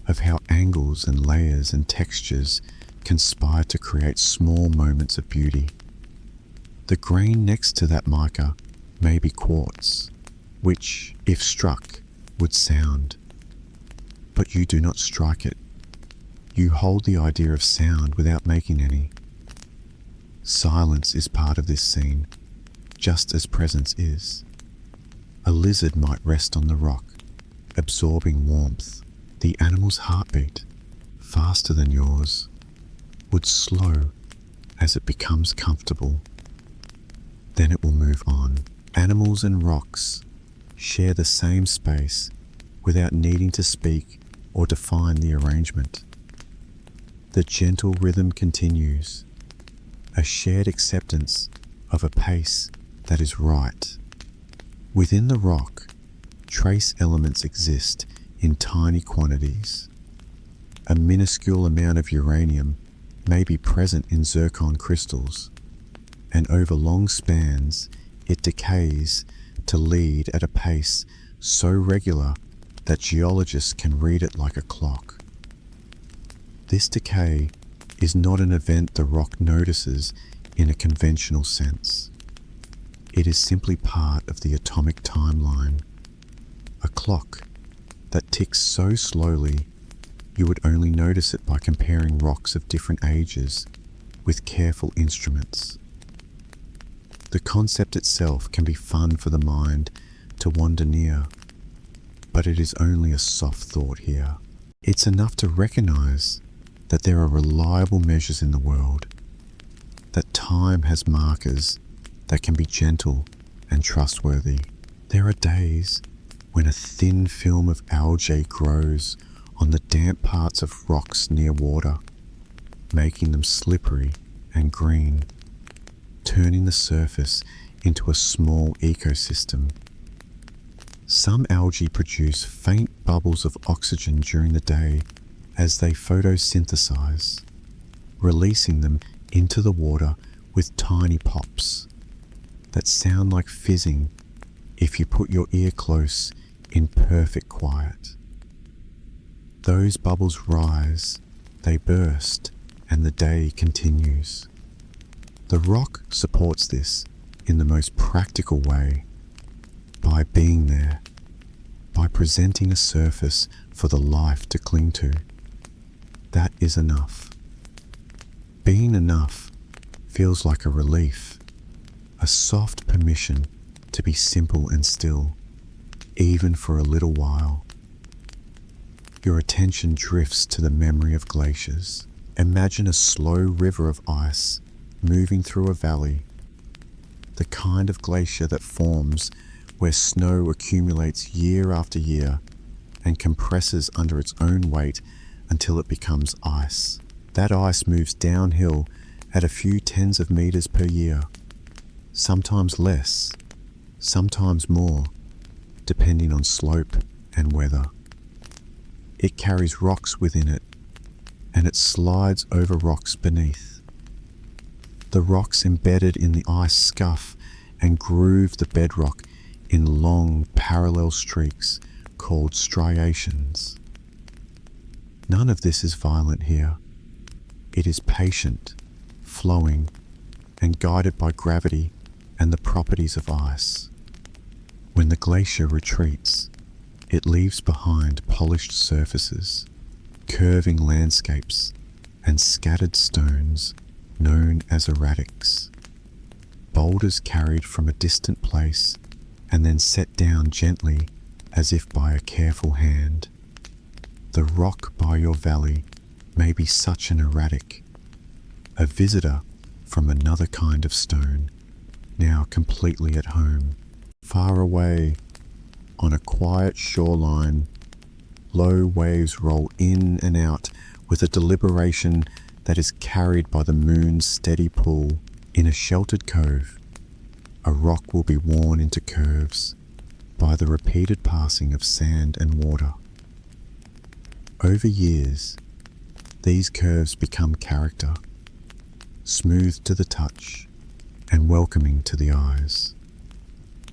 of how angles and layers and textures conspire to create small moments of beauty. The grain next to that mica may be quartz, which, if struck, would sound. But you do not strike it. You hold the idea of sound without making any. Silence is part of this scene, just as presence is. A lizard might rest on the rock, absorbing warmth. The animal's heartbeat, faster than yours, would slow as it becomes comfortable. Then it will move on. Animals and rocks share the same space without needing to speak or define the arrangement. The gentle rhythm continues, a shared acceptance of a pace that is right. Within the rock, trace elements exist in tiny quantities. A minuscule amount of uranium may be present in zircon crystals, and over long spans it decays to lead at a pace so regular that geologists can read it like a clock. This decay is not an event the rock notices in a conventional sense. It is simply part of the atomic timeline, a clock that ticks so slowly you would only notice it by comparing rocks of different ages with careful instruments. The concept itself can be fun for the mind to wander near, but it is only a soft thought here. It's enough to recognize that there are reliable measures in the world, that time has markers that can be gentle and trustworthy. There are days when a thin film of algae grows on the damp parts of rocks near water, making them slippery and green, turning the surface into a small ecosystem. Some algae produce faint bubbles of oxygen during the day as they photosynthesize, releasing them into the water with tiny pops that sound like fizzing if you put your ear close in perfect quiet. Those bubbles rise They burst, and the day continues. The rock supports this in the most practical way, by being there, by presenting a surface for the life to cling to. That is enough. Being enough feels like a relief, a soft permission to be simple and still, even for a little while. Your attention drifts to the memory of glaciers. Imagine a slow river of ice moving through a valley, the kind of glacier that forms where snow accumulates year after year and compresses under its own weight until it becomes ice. That ice moves downhill at a few tens of meters per year, sometimes less, sometimes more, depending on slope and weather. It carries rocks within it, and it slides over rocks beneath. The rocks embedded in the ice scuff and groove the bedrock in long parallel streaks called striations. None of this is violent here. It is patient, flowing, and guided by gravity and the properties of ice. When the glacier retreats, it leaves behind polished surfaces, curving landscapes, and scattered stones known as erratics. Boulders carried from a distant place and then set down gently as if by a careful hand. The rock by your valley may be such an erratic, a visitor from another kind of stone, now completely at home. Far away, on a quiet shoreline, low waves roll in and out with a deliberation that is carried by the moon's steady pull. In a sheltered cove, a rock will be worn into curves by the repeated passing of sand and water. Over years, these curves become character, smooth to the touch and welcoming to the eyes.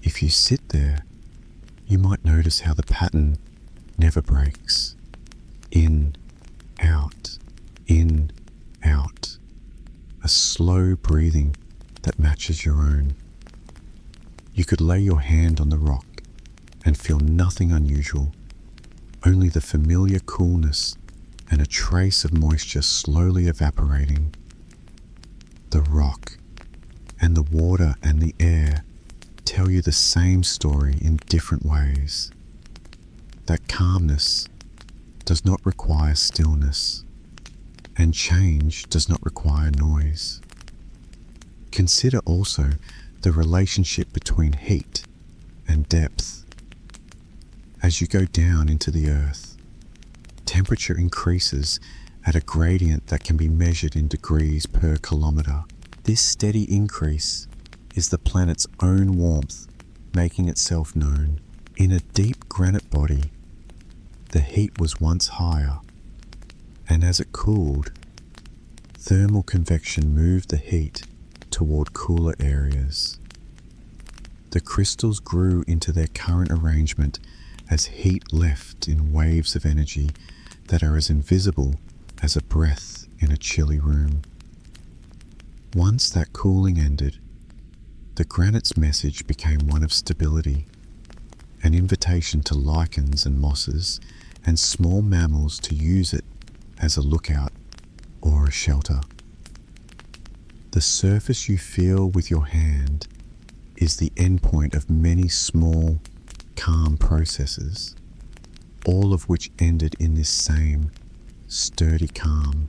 If you sit there, you might notice how the pattern never breaks. In, out, a slow breathing that matches your own. You could lay your hand on the rock and feel nothing unusual, only the familiar coolness and a trace of moisture slowly evaporating. The rock and the water and the air tell you the same story in different ways. That calmness does not require stillness, and change does not require noise. Consider also the relationship between heat and depth. As you go down into the earth, temperature increases at a gradient that can be measured in degrees per kilometre. This steady increase is the planet's own warmth making itself known. In a deep granite body, the heat was once higher, and as it cooled, thermal convection moved the heat toward cooler areas. The crystals grew into their current arrangement as heat left in waves of energy that are as invisible as a breath in a chilly room. Once that cooling ended, the granite's message became one of stability, an invitation to lichens and mosses and small mammals to use it as a lookout or a shelter. The surface you feel with your hand is the endpoint of many small, calm processes, all of which ended in this same sturdy calm.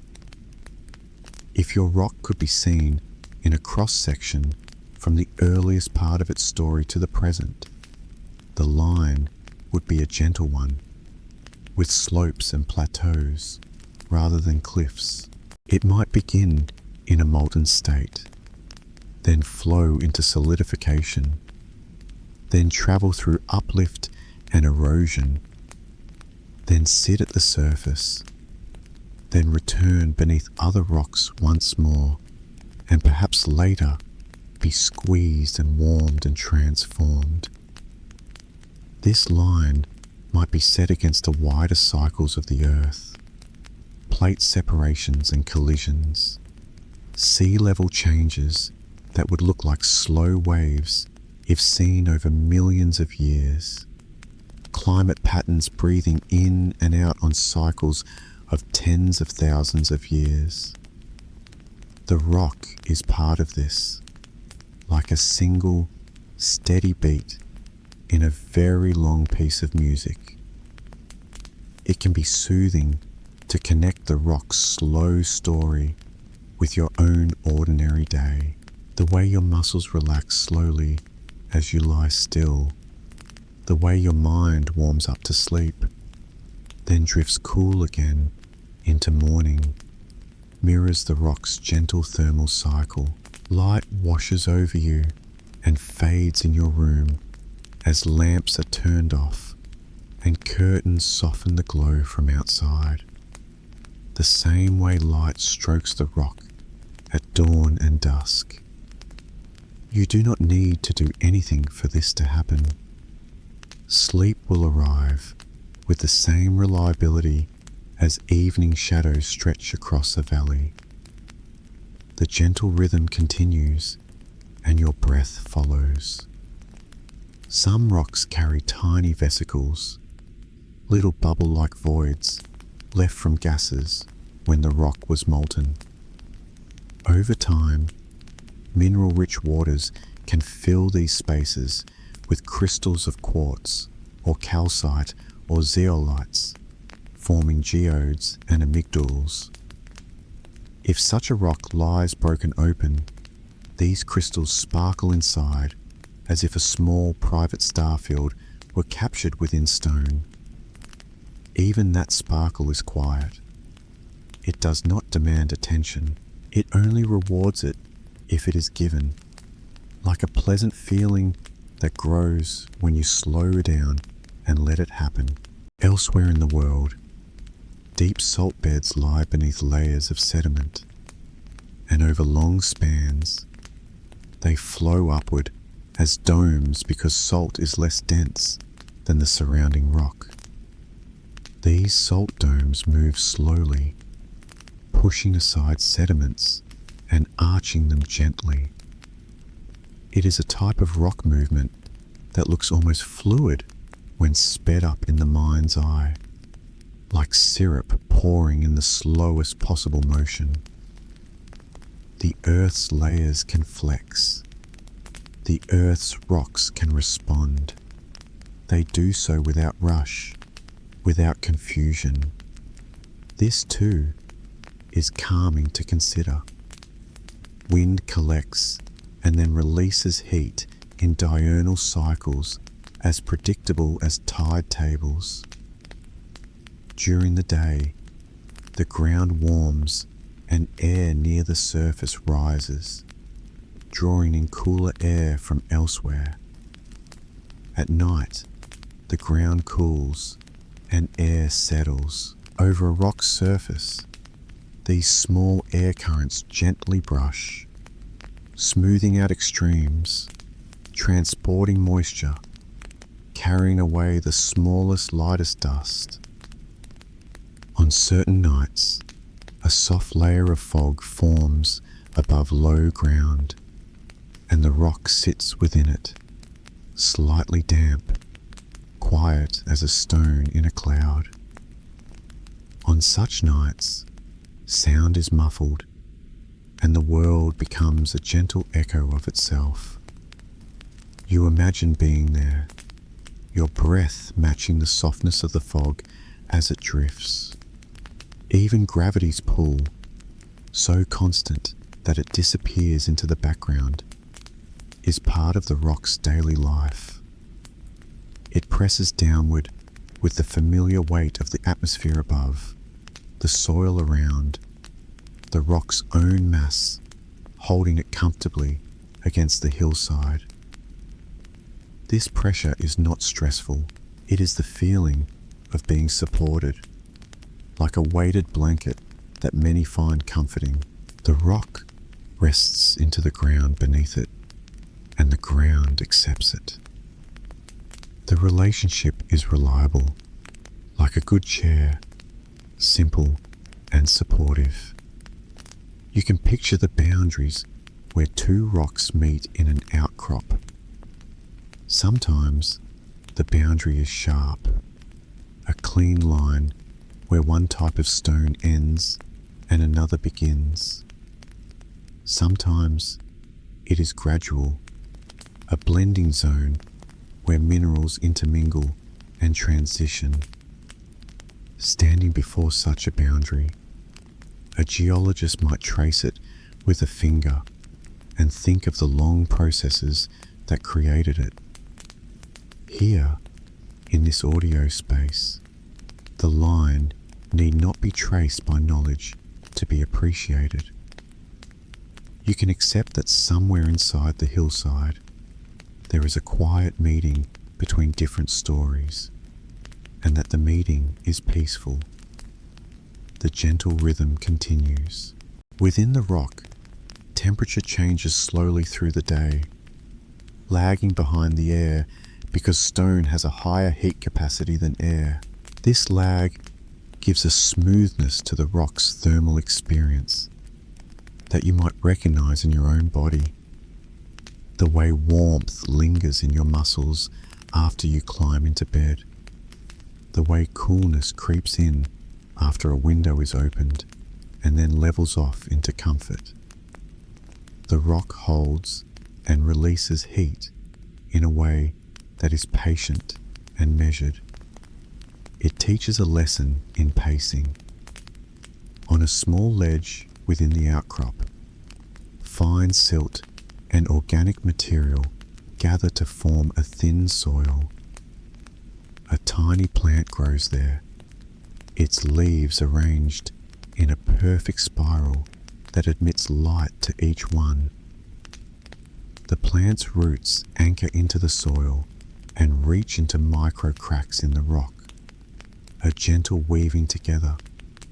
If your rock could be seen in a cross-section from the earliest part of its story to the present, the line would be a gentle one, with slopes and plateaus rather than cliffs. It might begin in a molten state, then flow into solidification, then travel through uplift and erosion, then sit at the surface, then return beneath other rocks once more, and perhaps later be squeezed and warmed and transformed. This line might be set against the wider cycles of the earth, plate separations and collisions, sea level changes that would look like slow waves if seen over millions of years, climate patterns breathing in and out on cycles of tens of thousands of years. The rock is part of this, like a single, steady beat in a very long piece of music. It can be soothing to connect the rock's slow story with your own ordinary day, the way your muscles relax slowly as you lie still, the way your mind warms up to sleep, then drifts cool again into morning, mirrors the rock's gentle thermal cycle. Light washes over you and fades in your room as lamps are turned off and curtains soften the glow from outside. The same way light strokes the rock at dawn and dusk. You do not need to do anything for this to happen. Sleep will arrive with the same reliability as evening shadows stretch across a valley. The gentle rhythm continues and your breath follows. Some rocks carry tiny vesicles, little bubble-like voids left from gases when the rock was molten. Over time, mineral-rich waters can fill these spaces with crystals of quartz or calcite or zeolites, forming geodes and amygdals. If such a rock lies broken open, these crystals sparkle inside as if a small private star field were captured within stone. Even that sparkle is quiet. It does not demand attention. It only rewards it if it is given, like a pleasant feeling that grows when you slow down and let it happen. Elsewhere in the world, deep salt beds lie beneath layers of sediment, and over long spans, they flow upward as domes because salt is less dense than the surrounding rock. These salt domes move slowly, pushing aside sediments and arching them gently. It is a type of rock movement that looks almost fluid when sped up in the mind's eye, like syrup pouring in the slowest possible motion. The Earth's layers can flex. The Earth's rocks can respond. They do so without rush, without confusion. This too is calming to consider. Wind collects and then releases heat in diurnal cycles as predictable as tide tables. During the day, the ground warms and air near the surface rises, drawing in cooler air from elsewhere. At night, the ground cools and air settles. Over a rock's surface, these small air currents gently brush, smoothing out extremes, transporting moisture, carrying away the smallest, lightest dust. On certain nights, a soft layer of fog forms above low ground, and the rock sits within it, slightly damp, quiet as a stone in a cloud. On such nights, sound is muffled, and the world becomes a gentle echo of itself. You imagine being there, your breath matching the softness of the fog as it drifts. Even gravity's pull, so constant that it disappears into the background, is part of the rock's daily life. It presses downward with the familiar weight of the atmosphere above, the soil around, the rock's own mass holding it comfortably against the hillside. This pressure is not stressful. It is the feeling of being supported, like a weighted blanket that many find comforting. The rock rests into the ground beneath it, and the ground accepts it. The relationship is reliable, like a good chair, simple and supportive. You can picture the boundaries where two rocks meet in an outcrop. Sometimes the boundary is sharp, a clean line where one type of stone ends and another begins. Sometimes it is gradual, a blending zone where minerals intermingle and transition. Standing before such a boundary, a geologist might trace it with a finger and think of the long processes that created it. Here, in this audio space, the line need not be traced by knowledge to be appreciated. You can accept that somewhere inside the hillside, there is a quiet meeting between different stories, and that the meeting is peaceful. The gentle rhythm continues. Within the rock, temperature changes slowly through the day, lagging behind the air because stone has a higher heat capacity than air. This lag gives a smoothness to the rock's thermal experience that you might recognize in your own body. The way warmth lingers in your muscles after you climb into bed. The way coolness creeps in after a window is opened and then levels off into comfort. The rock holds and releases heat in a way that is patient and measured. It teaches a lesson in pacing. On a small ledge within the outcrop, fine silt and organic material gather to form a thin soil. A tiny plant grows there, its leaves arranged in a perfect spiral that admits light to each one. The plant's roots anchor into the soil and reach into micro cracks in the rock, a gentle weaving together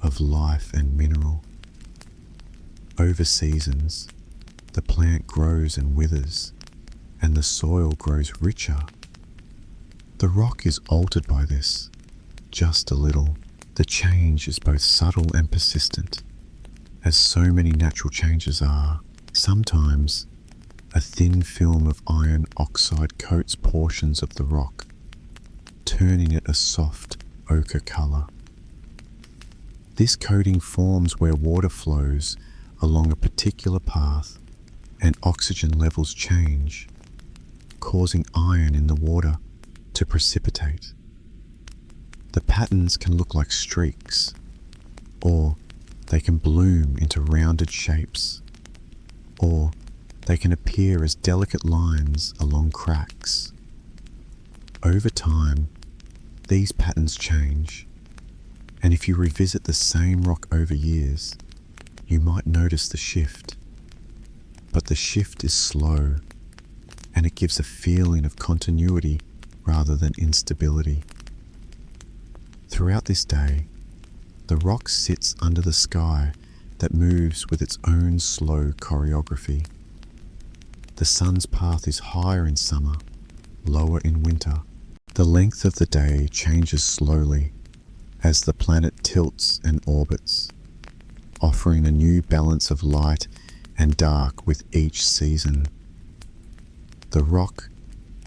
of life and mineral. Over seasons, the plant grows and withers, and the soil grows richer. The rock is altered by this, just a little. The change is both subtle and persistent, as so many natural changes are. Sometimes, a thin film of iron oxide coats portions of the rock, turning it a soft ochre color. This coating forms where water flows along a particular path and oxygen levels change, causing iron in the water to precipitate. The patterns can look like streaks, or they can bloom into rounded shapes, or they can appear as delicate lines along cracks. Over time, these patterns change, and if you revisit the same rock over years, you might notice the shift. But the shift is slow, and it gives a feeling of continuity rather than instability. Throughout this day, the rock sits under the sky that moves with its own slow choreography. The sun's path is higher in summer, lower in winter. The length of the day changes slowly as the planet tilts and orbits, offering a new balance of light and dark with each season. The rock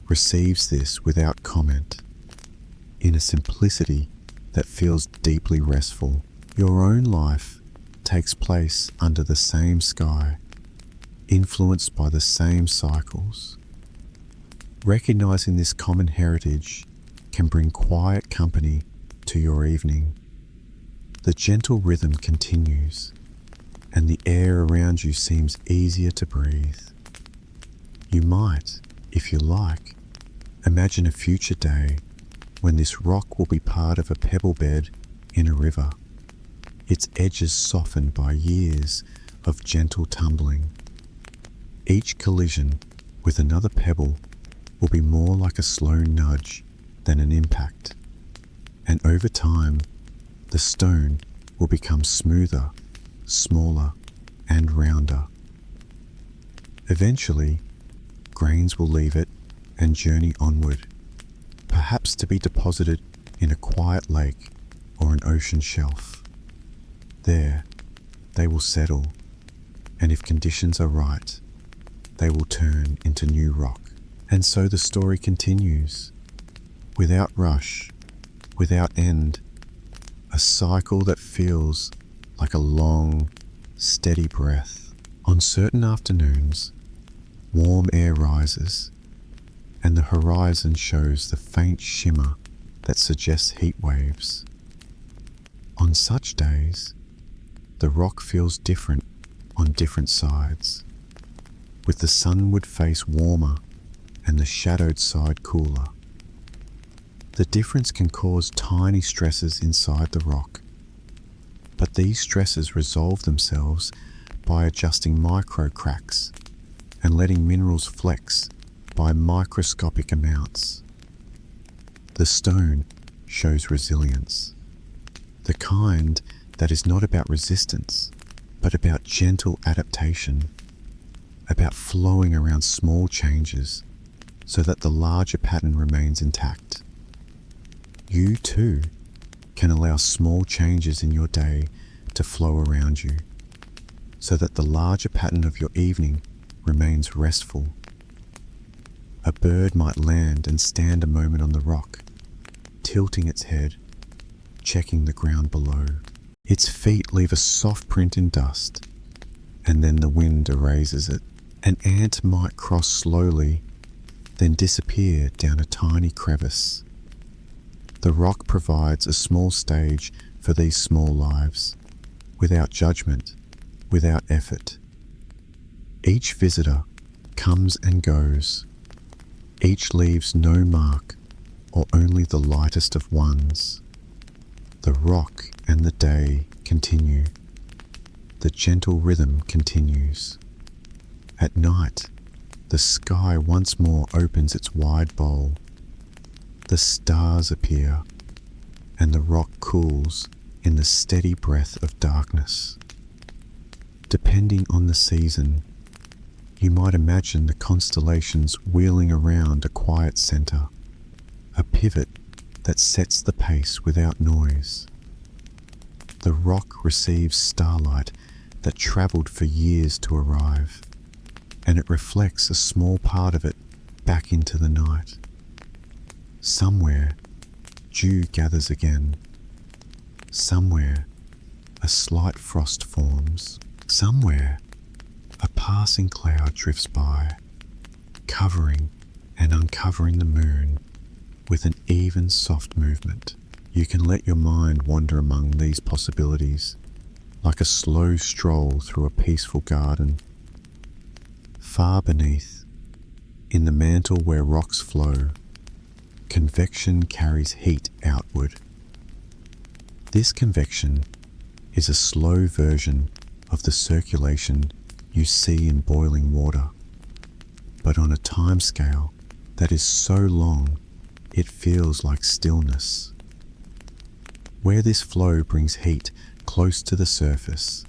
receives this without comment, in a simplicity that feels deeply restful. Your own life takes place under the same sky, influenced by the same cycles. Recognizing this common heritage can bring quiet company to your evening. The gentle rhythm continues, and the air around you seems easier to breathe. You might, if you like, imagine a future day when this rock will be part of a pebble bed in a river, its edges softened by years of gentle tumbling. Each collision with another pebble will be more like a slow nudge than an impact, and over time, the stone will become smoother, smaller, and rounder. Eventually, grains will leave it and journey onward, perhaps to be deposited in a quiet lake or an ocean shelf. There, they will settle, and if conditions are right, they will turn into new rock. And so the story continues, without rush, without end, a cycle that feels like a long, steady breath. On certain afternoons, warm air rises, and the horizon shows the faint shimmer that suggests heat waves. On such days, the rock feels different on different sides, with the sunward face warmer and the shadowed side cooler. The difference can cause tiny stresses inside the rock, but these stresses resolve themselves by adjusting micro cracks and letting minerals flex by microscopic amounts. The stone shows resilience, the kind that is not about resistance, but about gentle adaptation, about flowing around small changes so that the larger pattern remains intact. You too can allow small changes in your day to flow around you, so that the larger pattern of your evening remains restful. A bird might land and stand a moment on the rock, tilting its head, checking the ground below. Its feet leave a soft print in dust, and then the wind erases it. An ant might cross slowly, then disappear down a tiny crevice. The rock provides a small stage for these small lives, without judgment, without effort. Each visitor comes and goes. Each leaves no mark, or only the lightest of ones. The rock and the day continue. The gentle rhythm continues. At night, the sky once more opens its wide bowl. The stars appear, and the rock cools in the steady breath of darkness. Depending on the season, you might imagine the constellations wheeling around a quiet center, a pivot that sets the pace without noise. The rock receives starlight that traveled for years to arrive, and it reflects a small part of it back into the night. Somewhere, dew gathers again. Somewhere, a slight frost forms. Somewhere, a passing cloud drifts by, covering and uncovering the moon with an even soft movement. You can let your mind wander among these possibilities, like a slow stroll through a peaceful garden. Far beneath, in the mantle where rocks flow, convection carries heat outward. This convection is a slow version of the circulation you see in boiling water, but on a time scale that is so long it feels like stillness. Where this flow brings heat close to the surface,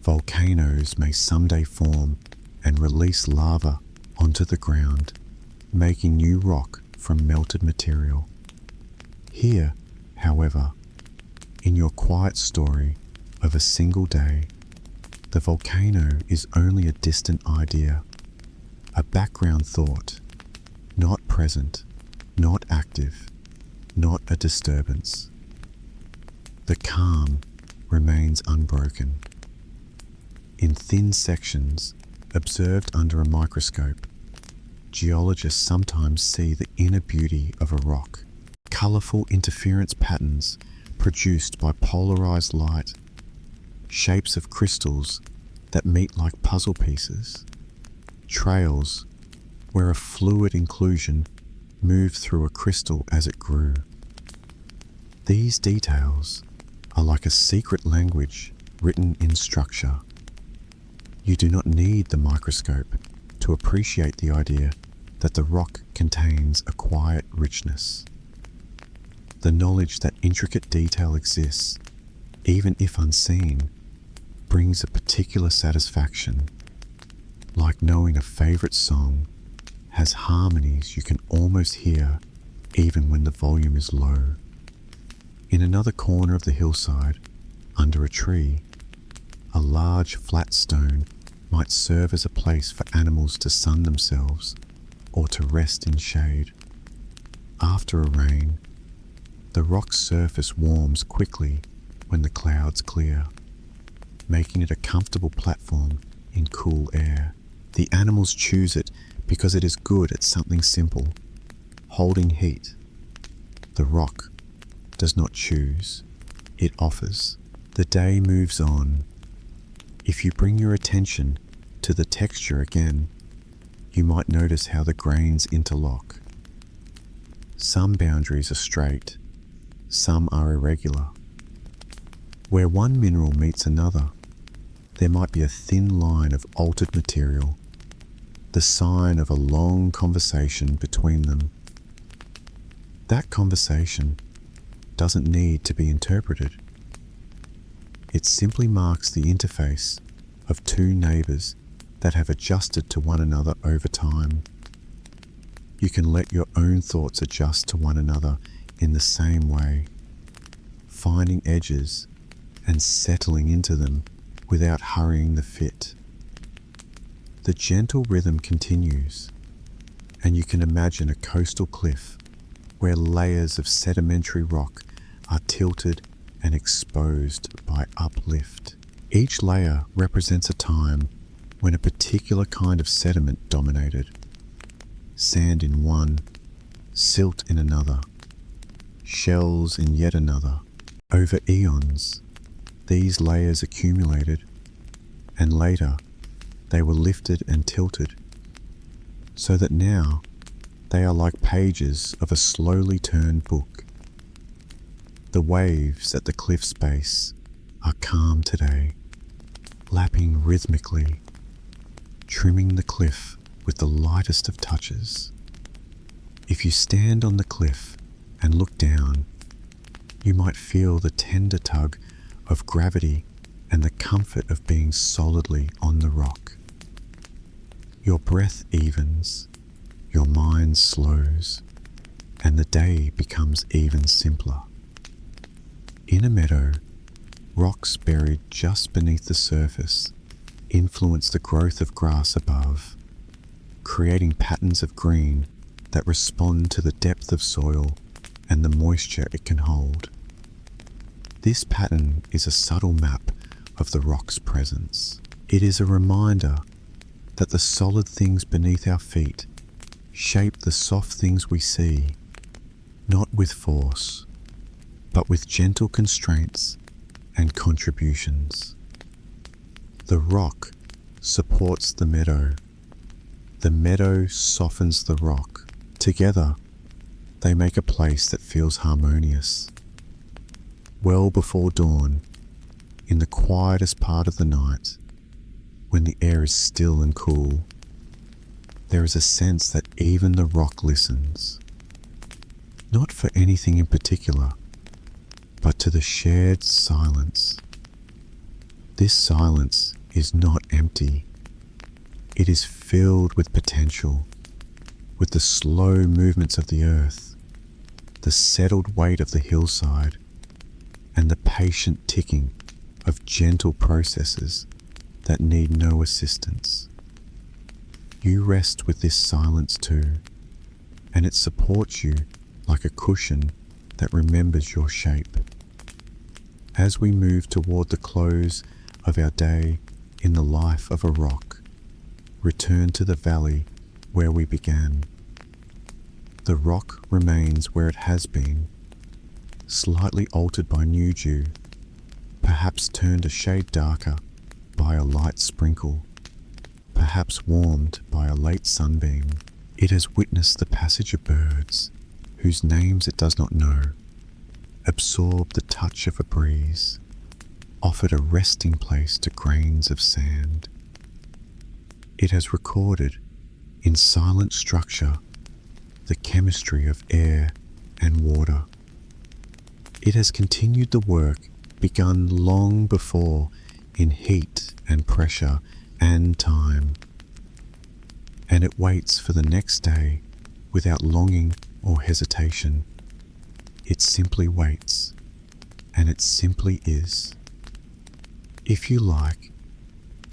volcanoes may someday form and release lava onto the ground, making new rock from melted material. Here, however, in your quiet story of a single day, the volcano is only a distant idea, a background thought, not present, not active, not a disturbance. The calm remains unbroken. In thin sections, observed under a microscope, geologists sometimes see the inner beauty of a rock, colorful interference patterns produced by polarized light, shapes of crystals that meet like puzzle pieces, trails where a fluid inclusion moved through a crystal as it grew. These details are like a secret language written in structure. You do not need the microscope to appreciate the idea that the rock contains a quiet richness. The knowledge that intricate detail exists, even if unseen, brings a particular satisfaction, like knowing a favorite song has harmonies you can almost hear even when the volume is low. In another corner of the hillside, under a tree, a large flat stone might serve as a place for animals to sun themselves or to rest in shade. After a rain, the rock's surface warms quickly when the clouds clear, making it a comfortable platform in cool air. The animals choose it because it is good at something simple, holding heat. The rock does not choose, it offers. The day moves on. If you bring your attention to the texture again, you might notice how the grains interlock. Some boundaries are straight, some are irregular. Where one mineral meets another, there might be a thin line of altered material, the sign of a long conversation between them. That conversation doesn't need to be interpreted. It simply marks the interface of two neighbors that have adjusted to one another over time. You can let your own thoughts adjust to one another in the same way, finding edges and settling into them without hurrying the fit. The gentle rhythm continues, and you can imagine a coastal cliff where layers of sedimentary rock are tilted and exposed by uplift. Each layer represents a time when a particular kind of sediment dominated. Sand in one, silt in another, shells in yet another. Over eons, these layers accumulated, and later they were lifted and tilted, so that now they are like pages of a slowly turned book. The waves at the cliff's base are calm today, lapping rhythmically, trimming the cliff with the lightest of touches. If you stand on the cliff and look down, you might feel the tender tug of gravity and the comfort of being solidly on the rock. Your breath evens, your mind slows, and the day becomes even simpler. In a meadow, rocks buried just beneath the surface influence the growth of grass above, creating patterns of green that respond to the depth of soil and the moisture it can hold. This pattern is a subtle map of the rock's presence. It is a reminder that the solid things beneath our feet shape the soft things we see, not with force, but with gentle constraints and contributions. The rock supports the meadow softens the rock. Together, they make a place that feels harmonious. Well before dawn, in the quietest part of the night, when the air is still and cool, there is a sense that even the rock listens, not for anything in particular, but to the shared silence. This silence is not empty. It is filled with potential, with the slow movements of the earth, the settled weight of the hillside, and the patient ticking of gentle processes that need no assistance. You rest with this silence too, and it supports you like a cushion that remembers your shape. As we move toward the close of our day in the life of a rock, return to the valley where we began. The rock remains where it has been, slightly altered by new dew, perhaps turned a shade darker by a light sprinkle, perhaps warmed by a late sunbeam. It has witnessed the passage of birds, whose names it does not know, absorbed the touch of a breeze, offered a resting place to grains of sand. It has recorded, in silent structure, the chemistry of air and water. It has continued the work begun long before in heat and pressure and time. And it waits for the next day without longing or hesitation. It simply waits, and it simply is. If you like,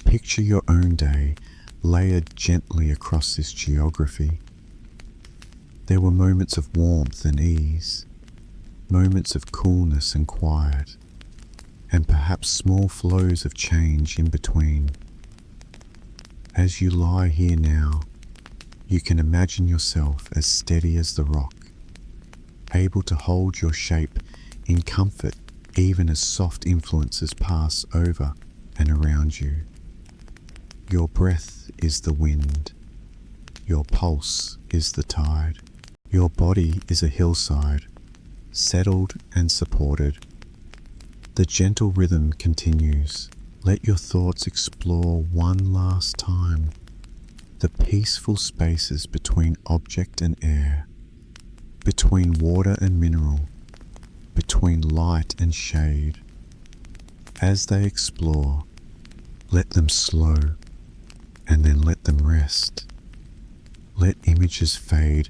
picture your own day layered gently across this geography. There were moments of warmth and ease, moments of coolness and quiet, and perhaps small flows of change in between. As you lie here now, you can imagine yourself as steady as the rock, able to hold your shape in comfort even as soft influences pass over and around you. Your breath is the wind. Your pulse is the tide. Your body is a hillside, settled and supported. The gentle rhythm continues. Let your thoughts explore one last time the peaceful spaces between object and air, between water and mineral, between light and shade. As they explore, let them slow and then let them rest. Let images fade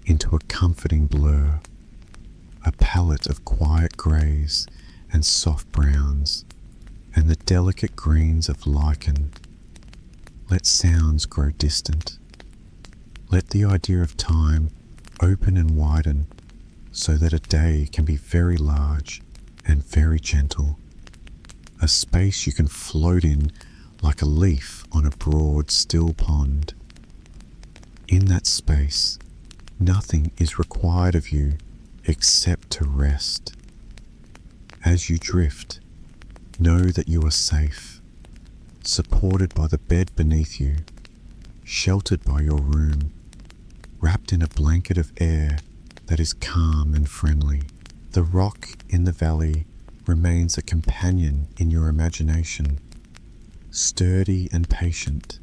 into a comforting blur, a palette of quiet greys and soft browns, and the delicate greens of lichen. Let sounds grow distant. Let the idea of time open and widen so that a day can be very large and very gentle, a space you can float in like a leaf on a broad, still pond. In that space, nothing is required of you except to rest. As you drift, know that you are safe, supported by the bed beneath you, sheltered by your room, wrapped in a blanket of air that is calm and friendly. The rock in the valley remains a companion in your imagination, sturdy and patient,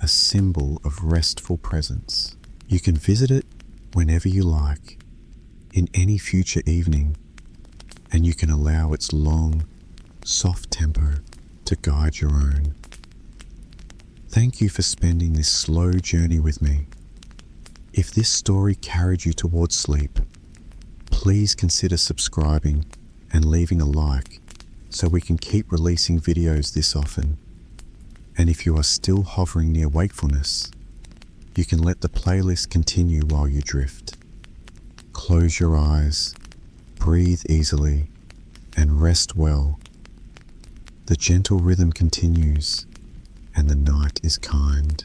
a symbol of restful presence. You can visit it whenever you like, in any future evening, and you can allow its long, soft tempo to guide your own. Thank you for spending this slow journey with me. If this story carried you towards sleep, please consider subscribing and leaving a like so we can keep releasing videos this often. And if you are still hovering near wakefulness, you can let the playlist continue while you drift. Close your eyes, breathe easily, and rest well. The gentle rhythm continues, and the night is kind.